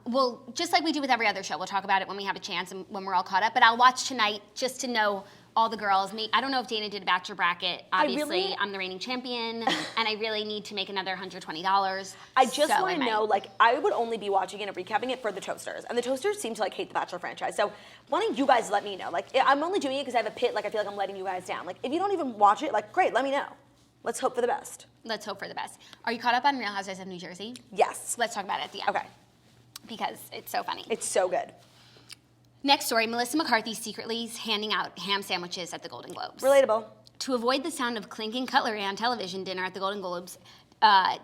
We'll, just like we do with every other show, we'll talk about it when we have a chance and when we're all caught up. But I'll watch tonight just to know all the girls. I don't know if Dana did a Bachelor bracket. Obviously, I'm the reigning champion, and I really need to make another $120. I just So want to might. know, like, I would only be watching it and recapping it for the Toasters. And the Toasters seem to, like, hate the Bachelor franchise. So why don't you guys let me know? Like, I'm only doing it because I have a pit. Like, I feel like I'm letting you guys down. Like, if you don't even watch it, like, great, let me know. Let's hope for the best. Let's hope for the best. Are you caught up on Real Housewives of New Jersey? Yes. Let's talk about it at the end. Okay. Because it's so funny. It's so good. Next story, Melissa McCarthy secretly is handing out ham sandwiches at the Golden Globes. Relatable. To avoid the sound of clinking cutlery on television dinner at the Golden Globes,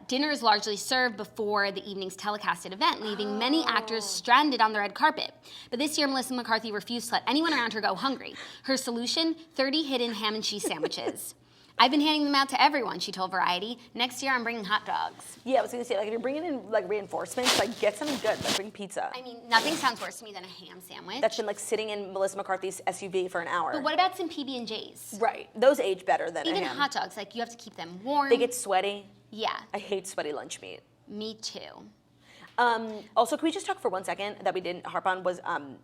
dinner is largely served before the evening's telecasted event, leaving many actors stranded on the red carpet. But this year, Melissa McCarthy refused to let anyone around her go hungry. Her solution, 30 hidden ham and cheese sandwiches. I've been handing them out to everyone, she told Variety. Next year, I'm bringing hot dogs. Yeah, I was gonna say, like, if you're bringing in like reinforcements, like get something good. Like bring pizza. I mean, nothing sounds worse to me than a ham sandwich. That's been like sitting in Melissa McCarthy's SUV for an hour. But what about some PB&Js? Right, those age better than Even a ham. hot dogs, like you have to keep them warm. They get sweaty. Yeah, I hate sweaty lunch meat. me too. Also, can we just talk for 1 second that we didn't harp on was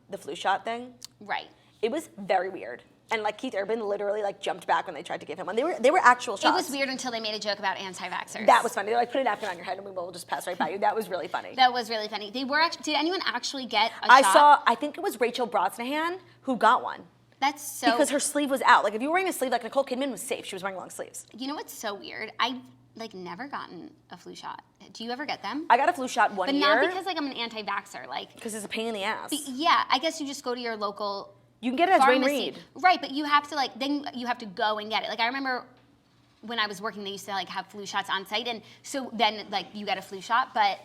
the flu shot thing? Right. It was very weird. And like Keith Urban literally like jumped back when they tried to give him one. They were actual shots. It was weird until they made a joke about anti-vaxxers. That was funny. They're like, put a napkin on your head and we will just pass right by you. That was really funny. That was really funny. They were actually. Did anyone actually get a shot? I think it was Rachel Brosnahan who got one. That's so. Because her sleeve was out. Like if you were wearing a sleeve, like Nicole Kidman was safe. She was wearing long sleeves. You know what's so weird? I like never gotten a flu shot. Do you ever get them? I got a flu shot one but year. not because like I'm an anti-vaxxer. Like because it's a pain in the ass. yeah, I guess you just go to your local. You can get it as Rain Reed. Right, but you have to like then you have to go and get it. Like I remember when I was working, they used to like have flu shots on site, and so then like you get a flu shot, but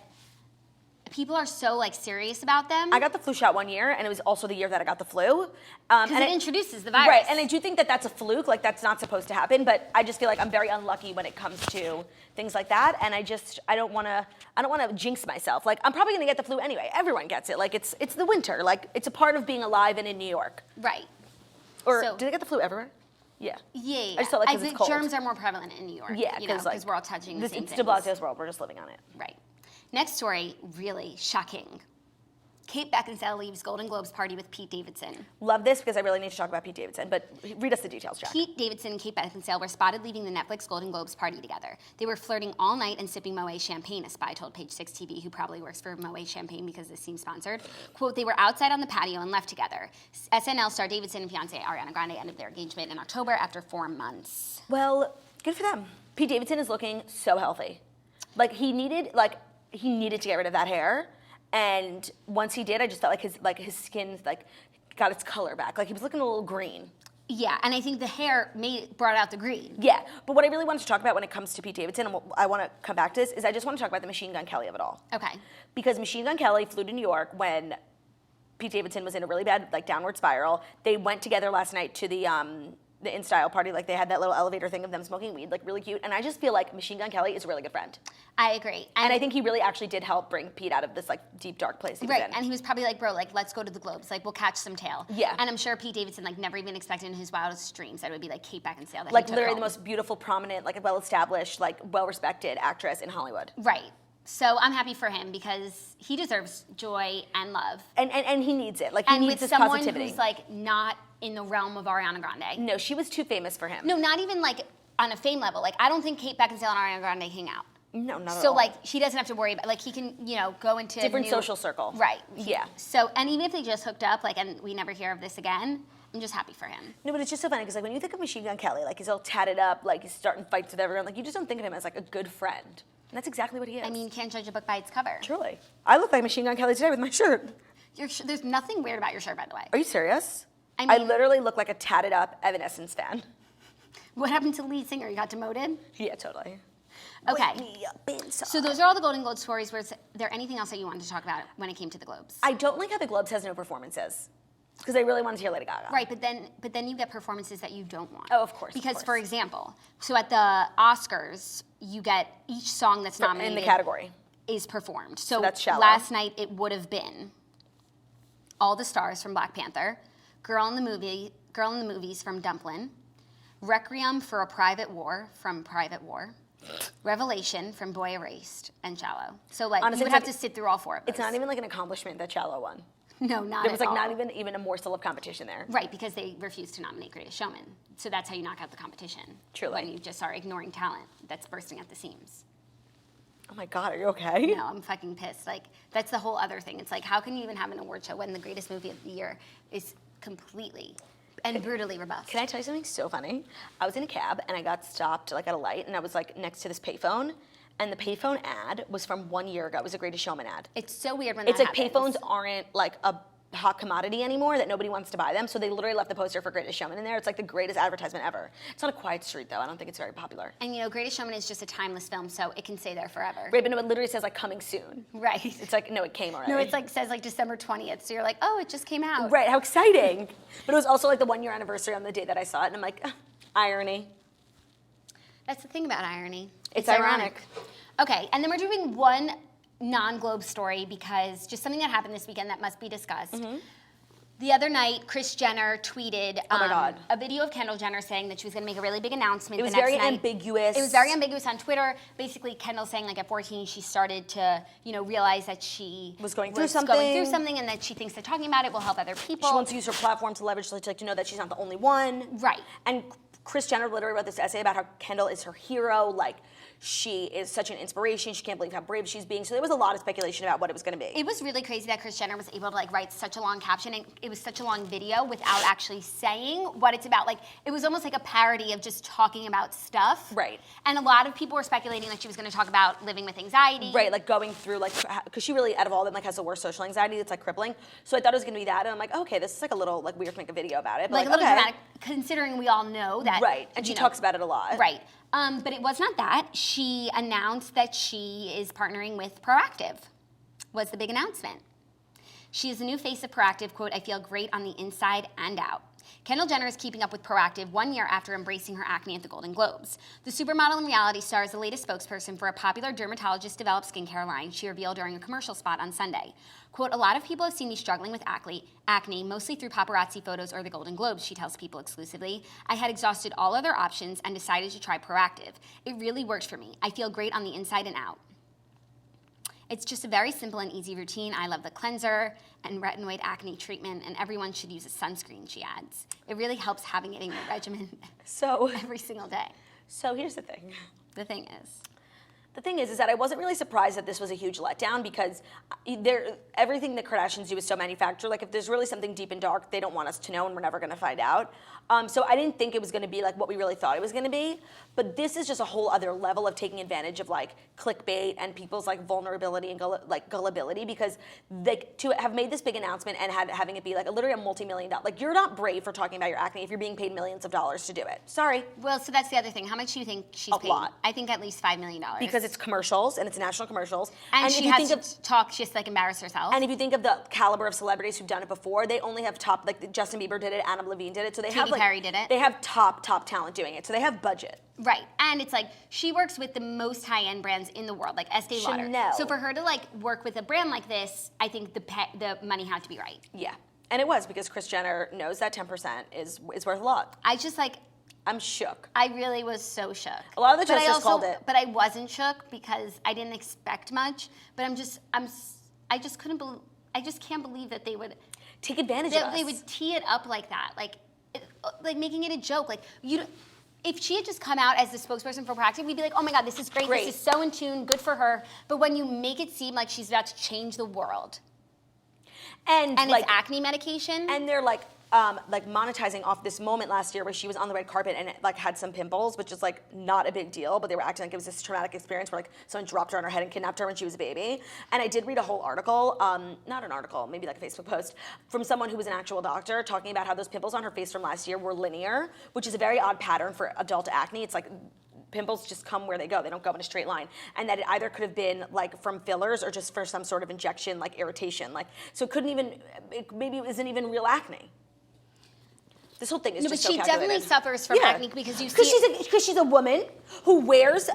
people are so like serious about them. I got the flu shot one year, and it was also the year that I got the flu. Because it introduces the virus. Right, and I do think that that's a fluke, like that's not supposed to happen, but I just feel like I'm very unlucky when it comes to things like that, and I don't want to jinx myself. Like I'm probably going to get the flu anyway. Everyone gets it. Like it's the winter. Like it's a part of being alive and in New York. Right. Or So- did I get the flu everywhere? Yeah. Yeah. I just felt like 'cause it's think cold. germs are more prevalent in New York. Yeah, because like we're all touching the same it's things. de Blasio's world. We're just living on it. Right. Next story, really shocking. Kate Beckinsale leaves Golden Globes party with Pete Davidson. Love this because I really need to talk about Pete Davidson, but read us the details, Jack. Pete Davidson and Kate Beckinsale were spotted leaving the Netflix Golden Globes party together. They were flirting all night and sipping Moet champagne, a spy told Page 6 TV, who probably works for Moet Champagne because this seems sponsored. Quote, they were outside on the patio and left together. SNL star Davidson and fiancée Ariana Grande ended their engagement in October after 4 months. Well, good for them. Pete Davidson is looking so healthy. Like he needed to get rid of that hair. And once he did, I just felt like his skin like got its color back. Like he was looking a little green. Yeah, and I think the hair brought out the green. Yeah, but what I really wanted to talk about when it comes to Pete Davidson, and what I want to come back to this, is I just want to talk about the Machine Gun Kelly of it all. Okay. Because Machine Gun Kelly flew to New York when Pete Davidson was in a really bad like downward spiral. They went together last night to the InStyle party. Like they had that little elevator thing of them smoking weed, like really cute. And I just feel like Machine Gun Kelly is a really good friend. I agree. And I think he really actually did help bring Pete out of this like deep dark place he was in. And he was probably like, bro, like let's go to the Globes, like we'll catch some tail. Yeah. And I'm sure Pete Davidson like never even expected in his wildest dreams that it would be like Kate Beckinsale that Like he took literally home. the most beautiful, prominent, like well-established, like well-respected actress in Hollywood. Right. So I'm happy for him because he deserves joy and love. And he needs it. Like he And needs with this someone positivity. who's like not in the realm of Ariana Grande. No, she was too famous for him. No, not even like on a fame level. Like I don't think Kate Beckinsale and Ariana Grande hang out. No, not at So all. like she doesn't have to worry about like he can, go into Different new, social circle. Right. Yeah. So and even if they just hooked up, like and we never hear of this again, I'm just happy for him. No, but it's just so funny because like when you think of Machine Gun Kelly, like he's all tatted up, like he's starting fights with everyone, like you just don't think of him as like a good friend. And that's exactly what he is. I mean, you can't judge a book by its cover. Truly. I look like Machine Gun Kelly today with my shirt. There's nothing weird about your shirt, by the way. Are you serious? I I mean- literally look like a tatted up Evanescence fan. What happened to the lead singer? You got demoted? Yeah, totally. Okay. Wake me up inside. So those are all the Golden Globe stories. Was there anything else that you wanted to talk about when it came to the Globes? I don't like how the Globes has no performances. Because I really wanted to hear Lady Gaga. Right, but then you get performances that you don't want. Oh, of course. Because, for example, so at the Oscars, you get each song that's nominated in the category is performed. So that's shallow. last night it would have been All the Stars from Black Panther, Girl in the Movies from Dumplin', Requiem for a Private War from Private War, Revelation from Boy Erased, and Shallow. So like Honestly, you would it's have like- to sit through all four of those. It's not even like an accomplishment that Shallow won. No, not There was at like all. not even a morsel of competition there. Right, because they refused to nominate Greatest Showman. So that's how you knock out the competition. Truly. When you just are ignoring talent that's bursting at the seams. Oh my God, are you okay? No, I'm fucking pissed. Like, that's the whole other thing. It's like, how can you even have an award show when the greatest movie of the year is completely and brutally rebuffed? Can I tell you something so funny? I was in a cab and I got stopped like at a light and I was like next to this payphone. And the payphone ad was from 1 year ago. It was a Greatest Showman ad. It's so weird when It's that like happens. payphones aren't like a hot commodity anymore that nobody wants to buy them. So they literally left the poster for Greatest Showman in there. It's like the greatest advertisement ever. It's on a quiet street though. I don't think it's very popular. And Greatest Showman is just a timeless film, so it can stay there forever. Right, but no, it literally says like coming soon. Right. It's like, no, it came already. No, it's like says like December 20th, so you're like, oh, it just came out. Right, how exciting. But it was also like the 1 year anniversary on the day that I saw it. And I'm like, irony. That's the thing about irony. It's ironic. Okay, and then we're doing one non-Globe story because just something that happened this weekend that must be discussed. Mm-hmm. The other night, Kris Jenner tweeted Oh my God. a video of Kendall Jenner saying that she was going to make a really big announcement. It was the next very night. ambiguous. It was very ambiguous on Twitter. Basically, Kendall saying like at 14 she started to realize that she was going through something, and that she thinks that talking about it will help other people. She wants to use her platform to leverage to know that she's not the only one. Right. And Kris Jenner literally wrote this essay about how Kendall is her hero, like she is such an inspiration. She can't believe how brave she's being. So there was a lot of speculation about what it was going to be. It was really crazy that Kris Jenner was able to like write such a long caption, and it was such a long video without actually saying what it's about. Like it was almost like a parody of just talking about stuff. Right. And a lot of people were speculating that she was going to talk about living with anxiety. Right, like going through like, because she really, out of all of them, like has the worst social anxiety. It's like crippling. So I thought it was going to be that, and I'm like, okay, this is like a little like weird to make a video about it. But Like a little dramatic, considering we all know that. Right, and she talks about it a lot. Right. But it was not that. She announced that she is partnering with Proactiv, was the big announcement. She is the new face of Proactiv, quote, I feel great on the inside and out. Kendall Jenner is keeping up with Proactiv 1 year after embracing her acne at the Golden Globes. The supermodel and reality star is the latest spokesperson for a popular dermatologist-developed skincare line she revealed during a commercial spot on Sunday. Quote, a lot of people have seen me struggling with acne, mostly through paparazzi photos or the Golden Globes, she tells People exclusively. I had exhausted all other options and decided to try Proactiv. It really worked for me. I feel great on the inside and out. It's just a very simple and easy routine. I love the cleanser and retinoid acne treatment, and everyone should use a sunscreen, she adds. It really helps having it in your regimen every single day. So here's the thing. The thing is that I wasn't really surprised that this was a huge letdown because everything the Kardashians do is so manufactured. Like if there's really something deep and dark, they don't want us to know, and we're never going to find out. So I didn't think it was going to be like what we really thought it was going to be. But this is just a whole other level of taking advantage of like clickbait and people's like vulnerability and gullibility, because to have made this big announcement and having it be like literally a multi-million-dollar, like you're not brave for talking about your acne if you're being paid millions of dollars to do it. Sorry. Well, so that's the other thing. How much do you think she's paid? A lot. I think at least $5 million. Because it's commercials and it's national commercials. And she has to talk, she has to like embarrass herself. And if you think of the caliber of celebrities who've done it before, they only have top, like Justin Bieber did it, Adam Levine did it, so they have like, Perry did it. They have top talent doing it, so they have budget. Right, and it's like she works with the most high-end brands in the world, like Estee Lauder. Chanel. So for her to like work with a brand like this, I think the money had to be right. Yeah, and it was, because Kris Jenner knows that 10% is worth a lot. I'm shook. I really was so shook. A lot of the judges called it. But I wasn't shook because I didn't expect much. But I just can't believe that they would take advantage of us. They would tee it up like that, like making it a joke. Like if she had just come out as the spokesperson for Proactiv, we'd be like, oh my God, this is great. This is so in tune, good for her. But when you make it seem like she's about to change the world, and like, it's acne medication, and they're like monetizing off this moment last year where she was on the red carpet and like had some pimples, which is like not a big deal, but they were acting like it was this traumatic experience where like someone dropped her on her head and kidnapped her when she was a baby. And I did read a whole article, not an article, maybe like a Facebook post, from someone who was an actual doctor talking about how those pimples on her face from last year were linear, which is a very odd pattern for adult acne. It's like pimples just come where they go. They don't go in a straight line. And that it either could have been like from fillers or just for some sort of injection, like irritation. Like, so maybe it wasn't even real acne. This whole thing is just so calculated. But she definitely suffers from acne because because she's a woman who wears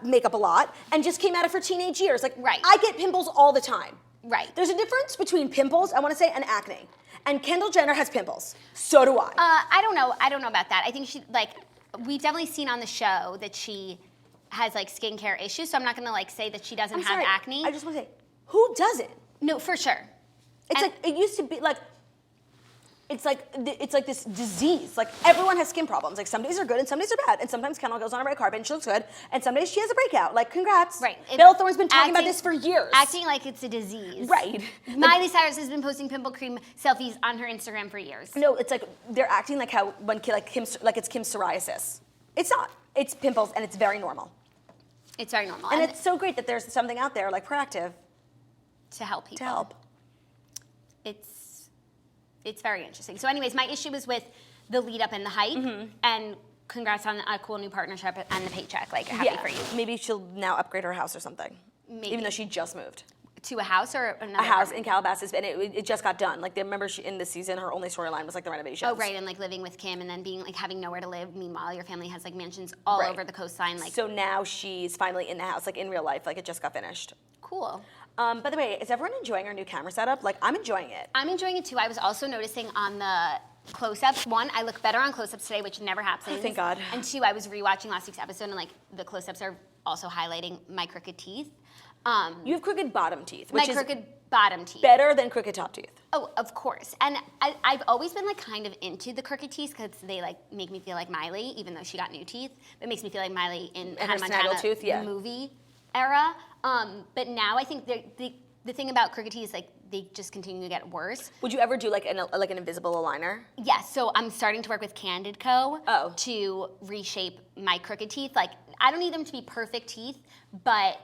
makeup a lot and just came out of her teenage years. Like, right. I get pimples all the time. Right. There's a difference between pimples, I want to say, and acne. And Kendall Jenner has pimples. So do I. I don't know about that. I think we've definitely seen on the show that she has like skincare issues. So I'm not going to like say that she doesn't have acne. I just want to say, who doesn't? No, for sure. It used to be like. It's like this disease. Like everyone has skin problems. Like some days are good and some days are bad. And sometimes Kendall goes on a red carpet and she looks good. And some days she has a breakout. Like congrats. Right. Bill Thorne's been talking about this for years. Acting like it's a disease. Right. Miley Cyrus has been posting pimple cream selfies on her Instagram for years. No, it's like they're acting like how it's Kim's psoriasis. It's not. It's pimples and it's very normal. It's very normal. And it's so great that there's something out there like Proactiv to help people. To help. It's very interesting. So anyways, my issue was with the lead up and the hype, and congrats on a cool new partnership and the paycheck. Like, happy for you. Maybe she'll now upgrade her house or something. Maybe. Even though she just moved. To a house or another A house apartment? in Calabasas, and it just got done. Like, remember in this season, her only storyline was like the renovations. Oh, right, and like living with Kim and then being like having nowhere to live. Meanwhile, your family has like mansions all over the coastline. Like, so now she's finally in the house, like in real life, like it just got finished. cool. By the way, is everyone enjoying our new camera setup? Like, I'm enjoying it. I'm enjoying it too. I was also noticing on the close-ups, one, I look better on close-ups today, which never happens. Oh, thank God. And two, I was rewatching last week's episode and like the close-ups are also highlighting my crooked teeth. You have crooked bottom teeth, My which is crooked bottom teeth. better than crooked top teeth. Oh, of course. And I've always been like kind of into the crooked teeth because they like make me feel like Miley, even though she got new teeth. It makes me feel like Miley in And Hannah her Montana, snaggletooth, yeah. the movie era. But now I think the thing about crooked teeth is like they just continue to get worse. Would you ever do like an invisible aligner? Yes, so I'm starting to work with Candid Co. Oh. to reshape my crooked teeth. Like I don't need them to be perfect teeth, but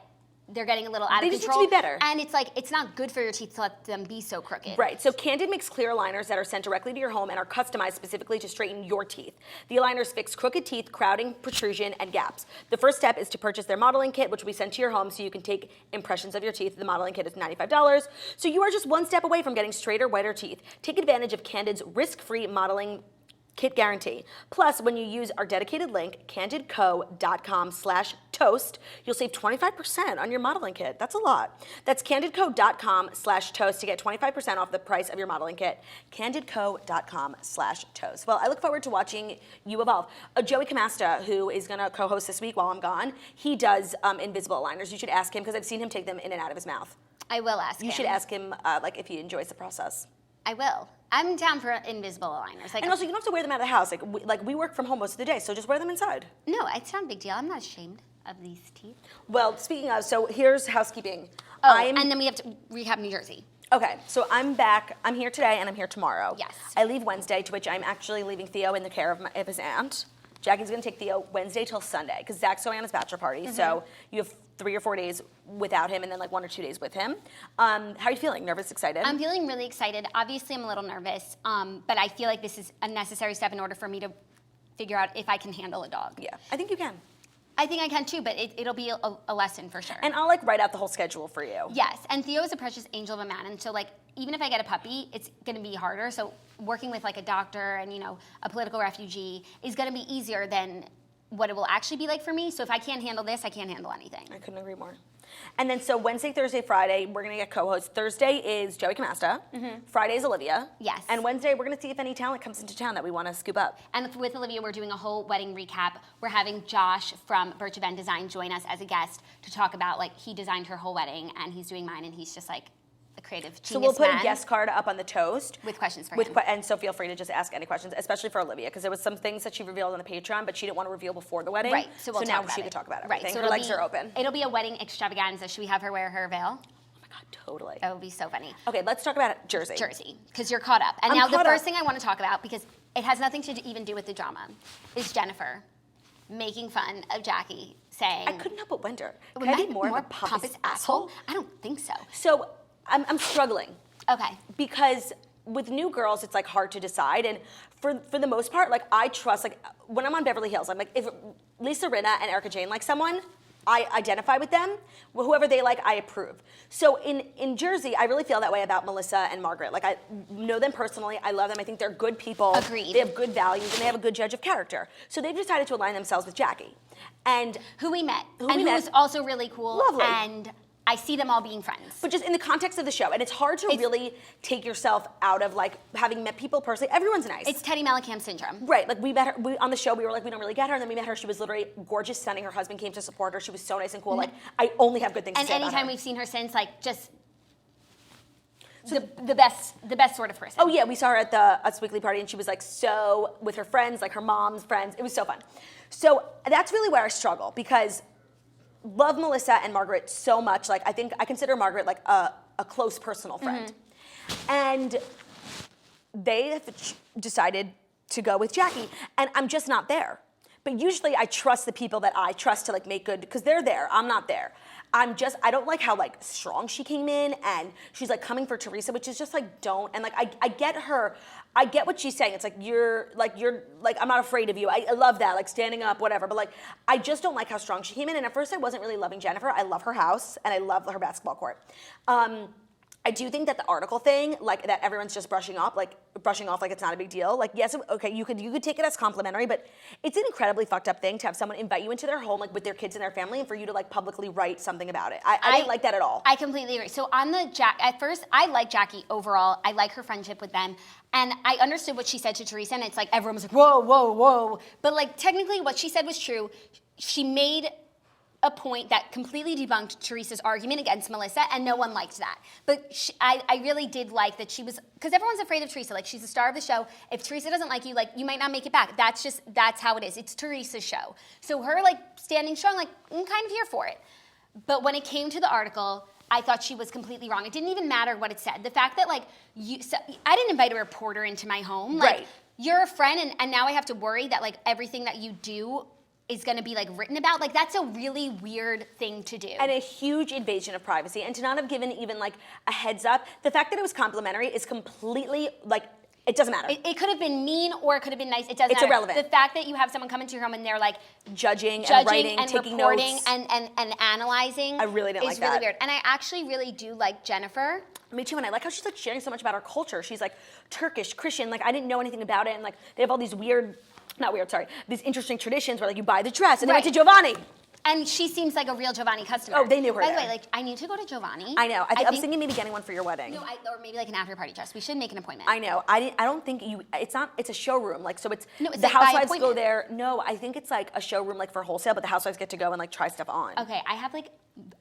they're getting a little out They of just need control. to be better. And it's like it's not good for your teeth to let them be so crooked. Right, so Candid makes clear aligners that are sent directly to your home and are customized specifically to straighten your teeth. The aligners fix crooked teeth, crowding, protrusion, and gaps. The first step is to purchase their modeling kit, which will be sent to your home so you can take impressions of your teeth. The modeling kit is $95. So you are just one step away from getting straighter, whiter teeth. Take advantage of Candid's risk-free modeling kit guarantee. Plus, when you use our dedicated link, candidco.com/toast, you'll save 25% on your modeling kit. That's a lot. That's candidco.com/toast to get 25% off the price of your modeling kit. candidco.com/toast. Well, I look forward to watching you evolve. Joey Camasta, who is going to co-host this week while I'm gone, he does invisible aligners. You should ask him because I've seen him take them in and out of his mouth. I will ask him. You should ask him like if he enjoys the process. I will. I'm down for invisible aligners. Like, And also, you don't have to wear them out of the house. Like we work from home most of the day, so just wear them inside. no, it's not a big deal. I'm not ashamed of these teeth. Well, speaking of, so here's housekeeping. Oh, and then we have to recap New Jersey. Okay, so I'm back. I'm here today and I'm here tomorrow. Yes. I leave Wednesday, to which I'm actually leaving Theo in the care of his aunt. Jackie's gonna take Theo Wednesday till Sunday, because Zach's going on his bachelor party, so you have 3 or 4 days without him and then like 1 or 2 days with him. How are you feeling? Nervous, excited? I'm feeling really excited. Obviously, I'm a little nervous, but I feel like this is a necessary step in order for me to figure out if I can handle a dog. Yeah, I think you can. I think I can too, but it'll be a lesson for sure. And I'll like write out the whole schedule for you. Yes, and Theo is a precious angel of a man, and so like even if I get a puppy, it's gonna be harder. So working with like a doctor and a political refugee is gonna be easier than what it will actually be like for me. So if I can't handle this, I can't handle anything. I couldn't agree more. And then so Wednesday, Thursday, Friday, we're gonna get co-hosts. Thursday is Joey Camasta. Friday is Olivia. Yes. And Wednesday, we're gonna see if any talent comes into town that we wanna scoop up. And with Olivia, we're doing a whole wedding recap. We're having Josh from Birch Event Design join us as a guest to talk about like he designed her whole wedding and he's doing mine and he's just like a creative genius So we'll put man a guest card up on the toast. with questions for him. And so feel free to just ask any questions, especially for Olivia, because there was some things that she revealed on the Patreon, but she didn't want to reveal before the wedding. Right, so we'll now talk about she it. could talk about Right, everything. so Her legs are open. It'll be a wedding extravaganza. Should we have her wear her veil? Oh my God, totally. That would be so funny. Okay, let's talk about Jersey. Jersey, because you're caught up. And I'm now the caught first up. thing I want to talk about, because it has nothing to even do with the drama, is Jennifer making fun of Jackie, saying, I couldn't help but wonder, "Am can I I be more of a pompous asshole? I don't think so. So I'm struggling. Okay. Because with new girls, it's like hard to decide, and for the most part, like I trust. Like when I'm on Beverly Hills, I'm like, if Lisa Rinna and Erica Jane like someone, I identify with them. Whoever they like, I approve. So in Jersey, I really feel that way about Melissa and Margaret. Like I know them personally, I love them. I think they're good people. Agreed. They have good values and they have a good judge of character. So they've decided to align themselves with Jackie, and Who we met. Who and we who's met. also really cool. Lovely. And I see them all being friends. But just in the context of the show, and it's hard to really take yourself out of like having met people personally. Everyone's nice. It's Teddy Mellencamp syndrome. Right, like we met her on the show. We were like, we don't really get her, and then we met her. She was literally gorgeous, stunning. Her husband came to support her. She was so nice and cool. Like I only have good things And to say about anytime her. we've seen her since, like just the best sort of person. Oh yeah, we saw her at the Us Weekly party, and she was like so with her friends, like her mom's friends. It was so fun. So that's really where I struggle because love Melissa and Margaret so much. Like I consider Margaret like a close personal friend, and they have decided to go with Jackie, and I'm just not there But usually I trust the people that I trust to like make good, because they're there, I'm not there. I don't like how like strong she came in, and she's like coming for Teresa, which is just like, don't. And like, I get her, I get what she's saying. It's like, you're like, I'm not afraid of you. I love that, like standing up, whatever. But like, I just don't like how strong she came in. And at first I wasn't really loving Jennifer. I love her house and I love her basketball court. I do think that the article thing, like that everyone's just brushing off like it's not a big deal. Like, yes, okay, you could take it as complimentary, but it's an incredibly fucked up thing to have someone invite you into their home, like with their kids and their family, and for you to like publicly write something about it. I didn't like that at all. I completely agree. So on the at first, I like Jackie overall. I like her friendship with them. And I understood what she said to Teresa, and it's like everyone was like, whoa, whoa, whoa. But like technically what she said was true. She made a point that completely debunked Teresa's argument against Melissa, and no one liked that. But I really did like that she was, because everyone's afraid of Teresa. Like, she's the star of the show. If Teresa doesn't like you, like, you might not make it back. That's how it is. It's Teresa's show. So her, like, standing strong, like, I'm kind of here for it. But when it came to the article, I thought she was completely wrong. It didn't even matter what it said. The fact that, like, I didn't invite a reporter into my home. Like, right. You're a friend, and now I have to worry that, like, everything that you do is going to be like written about. Like, that's a really weird thing to do. And a huge invasion of privacy. And to not have given even like a heads up, the fact that it was complimentary is completely like, it doesn't matter. It could have been mean or it could have been nice. It doesn't It's matter. irrelevant. The fact that you have someone come into your home and they're like judging and writing, and taking reporting notes. and analyzing. I really didn't like is really that. weird. And I actually really do like Jennifer. Me too, and I like how she's like sharing so much about our culture. She's like Turkish, Christian, like I didn't know anything about it, and like they have all these these interesting traditions where like you buy the dress and they went to Giovanni. And she seems like a real Giovanni customer. Oh, they knew her. By the way, like, I need to go to Giovanni. I know. I was thinking maybe getting one for your wedding. No, or maybe like an after party dress. We should make an appointment. I know. I don't think you. It's not. It's a showroom. Like so. It's the like housewives by go there. No, I think it's like a showroom like for wholesale, but the housewives get to go and like try stuff on. Okay, I have like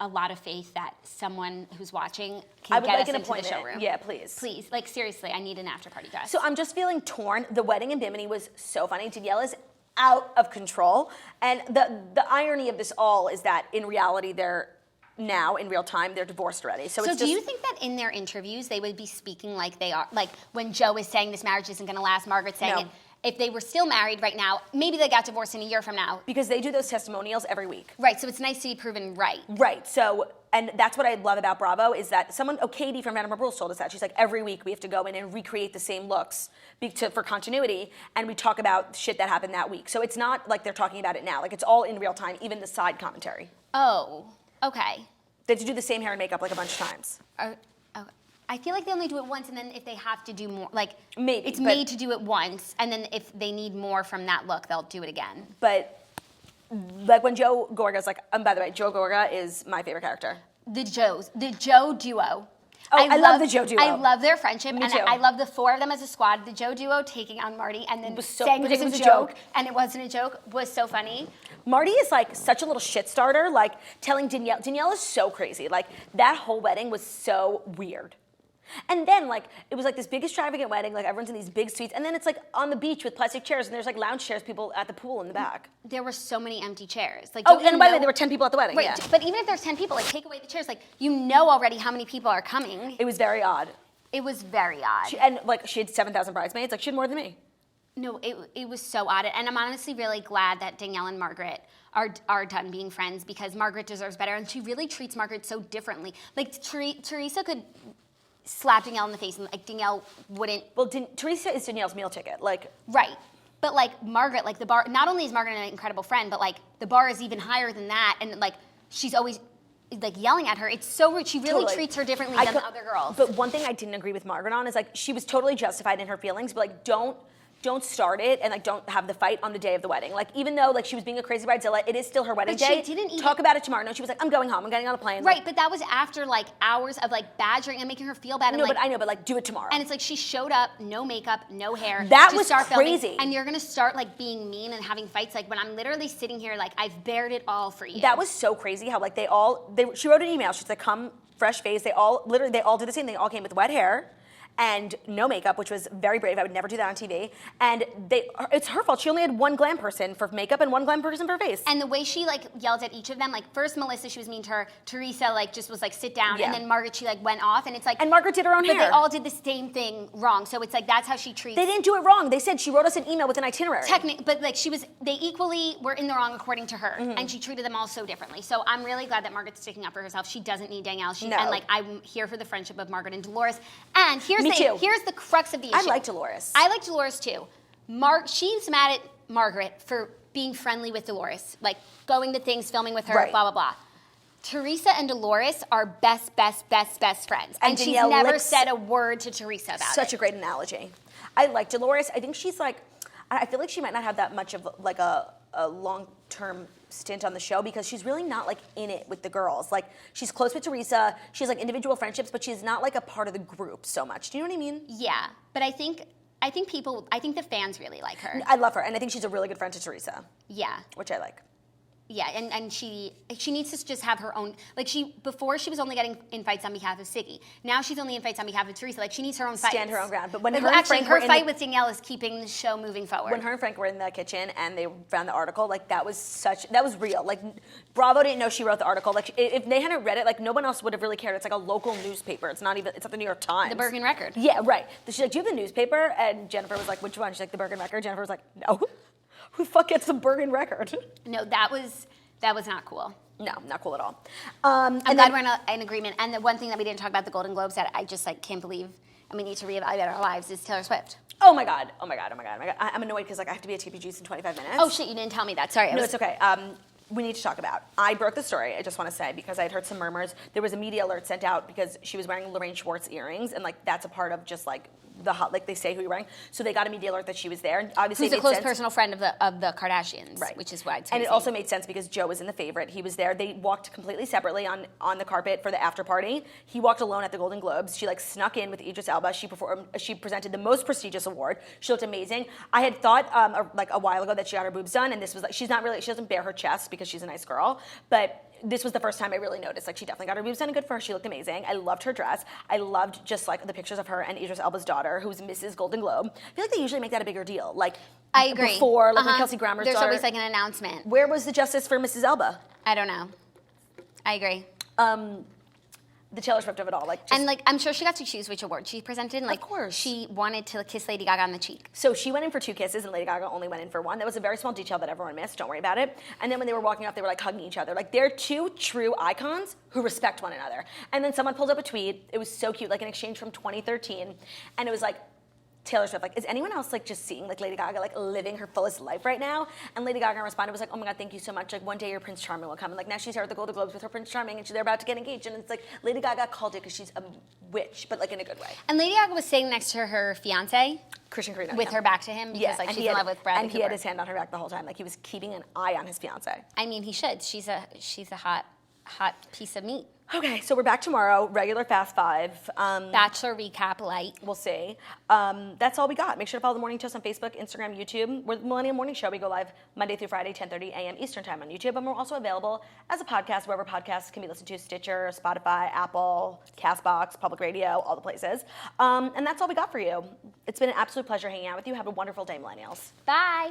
a lot of faith that someone who's watching I can would get like us an into the appointment. showroom. Yeah, please. Please, like seriously, I need an after party dress. So I'm just feeling torn. The wedding in Bimini was so funny. Danielle is out of control, and the irony of this all is that in reality they're now in real time they're divorced already. So it's do you think that in their interviews they would be speaking like they are, like when Joe is saying this marriage isn't going to last, Margaret's saying it, if they were still married right now, maybe they got divorced in a year from now? Because they do those testimonials every week. Right, so it's nice to be proven right. Right, so, and that's what I love about Bravo is that Katie from Vanderpump Rules told us that. She's like, every week we have to go in and recreate the same looks for continuity, and we talk about shit that happened that week. So it's not like they're talking about it now. Like, it's all in real time, even the side commentary. Oh, okay. They have to do the same hair and makeup like a bunch of times. I feel like they only do it once, and then if they have to do more, like maybe it's made to do it once, and then if they need more from that look, they'll do it again. But like when Joe Gorga's like, by the way, Joe Gorga is my favorite character. The Joe duo. Oh, I love the Joe duo. I love their friendship, Me and too. I love the four of them as a squad. The Joe duo taking on Marty, and then saying it was a joke, and it wasn't a joke, was so funny. Marty is like such a little shit starter, like telling Danielle. Danielle is so crazy. Like that whole wedding was so weird. And then, like, it was like this big extravagant wedding, like everyone's in these big suites, and then it's like on the beach with plastic chairs, and there's like lounge chairs, people at the pool in the back. There were so many empty chairs. Like, and by the way, there were 10 people at the wedding. Right, yeah. But even if there's 10 people, like, take away the chairs, like, you know already how many people are coming. It was very odd. It was very odd. She had 7,000 bridesmaids. Like, she had more than me. No, it was so odd. And I'm honestly really glad that Danielle and Margaret are done being friends, because Margaret deserves better, and she really treats Margaret so differently. Like, Teresa could slap Danielle in the face, and like Danielle wouldn't. Well, Teresa is Danielle's meal ticket, like. Right, but like Margaret, like the bar. Not only is Margaret an incredible friend, but like the bar is even higher than that, and like she's always like yelling at her. It's so rude. She really treats her differently than the other girls. But one thing I didn't agree with Margaret on is like she was totally justified in her feelings, but like don't start it and like don't have the fight on the day of the wedding. Like even though like she was being a crazy bridezilla, it is still her wedding day. She didn't even talk about it tomorrow. No, she was like, I'm going home. I'm getting on a plane. Right, like, but that was after like hours of like badgering and making her feel bad. And, no, but I know, but like do it tomorrow. And it's like she showed up, no makeup, no hair. That to was start crazy. Filming, and you're gonna start like being mean and having fights. Like when I'm literally sitting here, like I've bared it all for you. That was so crazy how like she wrote an email. She's like, come fresh face. They all did the same thing. They all came with wet hair. and no makeup, which was very brave. I would never do that on TV. And it's her fault. She only had one glam person for makeup and one glam person for face. And the way she like yelled at each of them, like first Melissa, she was mean to her. Teresa like just was like sit down, and then Margaret, she like went off, and it's like. And Margaret did her own hair. But they all did the same thing wrong. So it's like that's how she treats. They didn't do it wrong. They said she wrote us an email with an itinerary. But like they equally were in the wrong according to her, and she treated them all so differently. So I'm really glad that Margaret's sticking up for herself. She doesn't need Danielle. And like I'm here for the friendship of Margaret and Dolores. And here's the crux of the issue. I like Dolores. I like Dolores too. She's mad at Margaret for being friendly with Dolores, like going to things, filming with her, blah blah blah. Teresa and Dolores are best friends, and she's never said a word to Teresa about it. Such a great analogy. I like Dolores. I think she's like, I feel like she might not have that much of like a long-term stint on the show because she's really not like in it with the girls. Like she's close with Teresa, she's like individual friendships, but she's not like a part of the group so much. Do you know what I mean? Yeah, but I think the fans really like her. I love her, and I think she's a really good friend to Teresa. Yeah. Which I like. Yeah, and she needs to just have her own, like before she was only getting in fights on behalf of Siggy. Now she's only in fights on behalf of Teresa. Like she needs her own fights. Stand her own ground. But when her fight with Danielle is keeping the show moving forward. When her and Frank were in the kitchen and they found the article, like that was real. Like Bravo didn't know she wrote the article. Like if they hadn't read it, like no one else would have really cared. It's like a local newspaper. It's not the New York Times. The Bergen Record. Yeah, right. She's like, do you have the newspaper? And Jennifer was like, which one? She's like, the Bergen Record. Jennifer was like, no. Who the fuck gets the Bergen Record? No, that was not cool. No, not cool at all. I'm glad we're in agreement. And the one thing that we didn't talk about the Golden Globes that I just like can't believe and we need to reevaluate our lives is Taylor Swift. Oh my God. I'm annoyed because like I have to be at TPG's in 25 minutes. Oh shit, you didn't tell me that. Sorry. No, it's okay. We need to talk about. I broke the story, I just want to say, because I had heard some murmurs. There was a media alert sent out because she was wearing Lorraine Schwartz earrings, and like that's a part of just like like they say who you're wearing. So they got a media alert that she was there. And obviously, who's a close personal friend of the Kardashians, right? Which is why it's and it also made sense because Joe was in the favorite. He was there. They walked completely separately on the carpet for the after party. He walked alone at the Golden Globes. She like snuck in with Idris Elba. She presented the most prestigious award. She looked amazing. I had thought like a while ago that she got her boobs done, and this was like she doesn't bare her chest because she's a nice girl, but this was the first time I really noticed. Like she definitely got her boobs done, and good for her. She looked amazing. I loved her dress. I loved just like the pictures of her and Idris Elba's daughter, who's Mrs. Golden Globe. I feel like they usually make that a bigger deal. Like I agree. Before, like when Kelsey Grammer's There's daughter. always like an announcement. Where was the justice for Mrs. Elba? I don't know. I agree. The Taylor Swift of it all, and I'm sure she got to choose which award she presented. And, of course, she wanted to kiss Lady Gaga on the cheek. So she went in for 2 kisses, and Lady Gaga only went in for 1. That was a very small detail that everyone missed. Don't worry about it. And then when they were walking off, they were like hugging each other. Like they're 2 true icons who respect one another. And then someone pulled up a tweet. It was so cute, like an exchange from 2013, and it was like, Taylor Swift, like, is anyone else like just seeing like Lady Gaga like living her fullest life right now? And Lady Gaga responded, was like, oh my God, thank you so much. Like one day your Prince Charming will come. And like now she's here at the Golden Globes with her Prince Charming, and they're about to get engaged. And it's like Lady Gaga called it because she's a witch, but like in a good way. And Lady Gaga was sitting next to her fiance, Christian Carino, with her back to him because like she's in love with Bradley and he had his hand on her back the whole time. Like he was keeping an eye on his fiance. I mean, he should. She's a hot piece of meat. Okay, so we're back tomorrow, regular Fast 5. Bachelor recap light. We'll see. That's all we got. Make sure to follow The Morning Toast on Facebook, Instagram, YouTube. We're the Millennium Morning Show. We go live Monday through Friday, 10:30 a.m. Eastern Time on YouTube. And we're also available as a podcast wherever podcasts can be listened to, Stitcher, Spotify, Apple, CastBox, Public Radio, all the places. And that's all we got for you. It's been an absolute pleasure hanging out with you. Have a wonderful day, Millennials. Bye.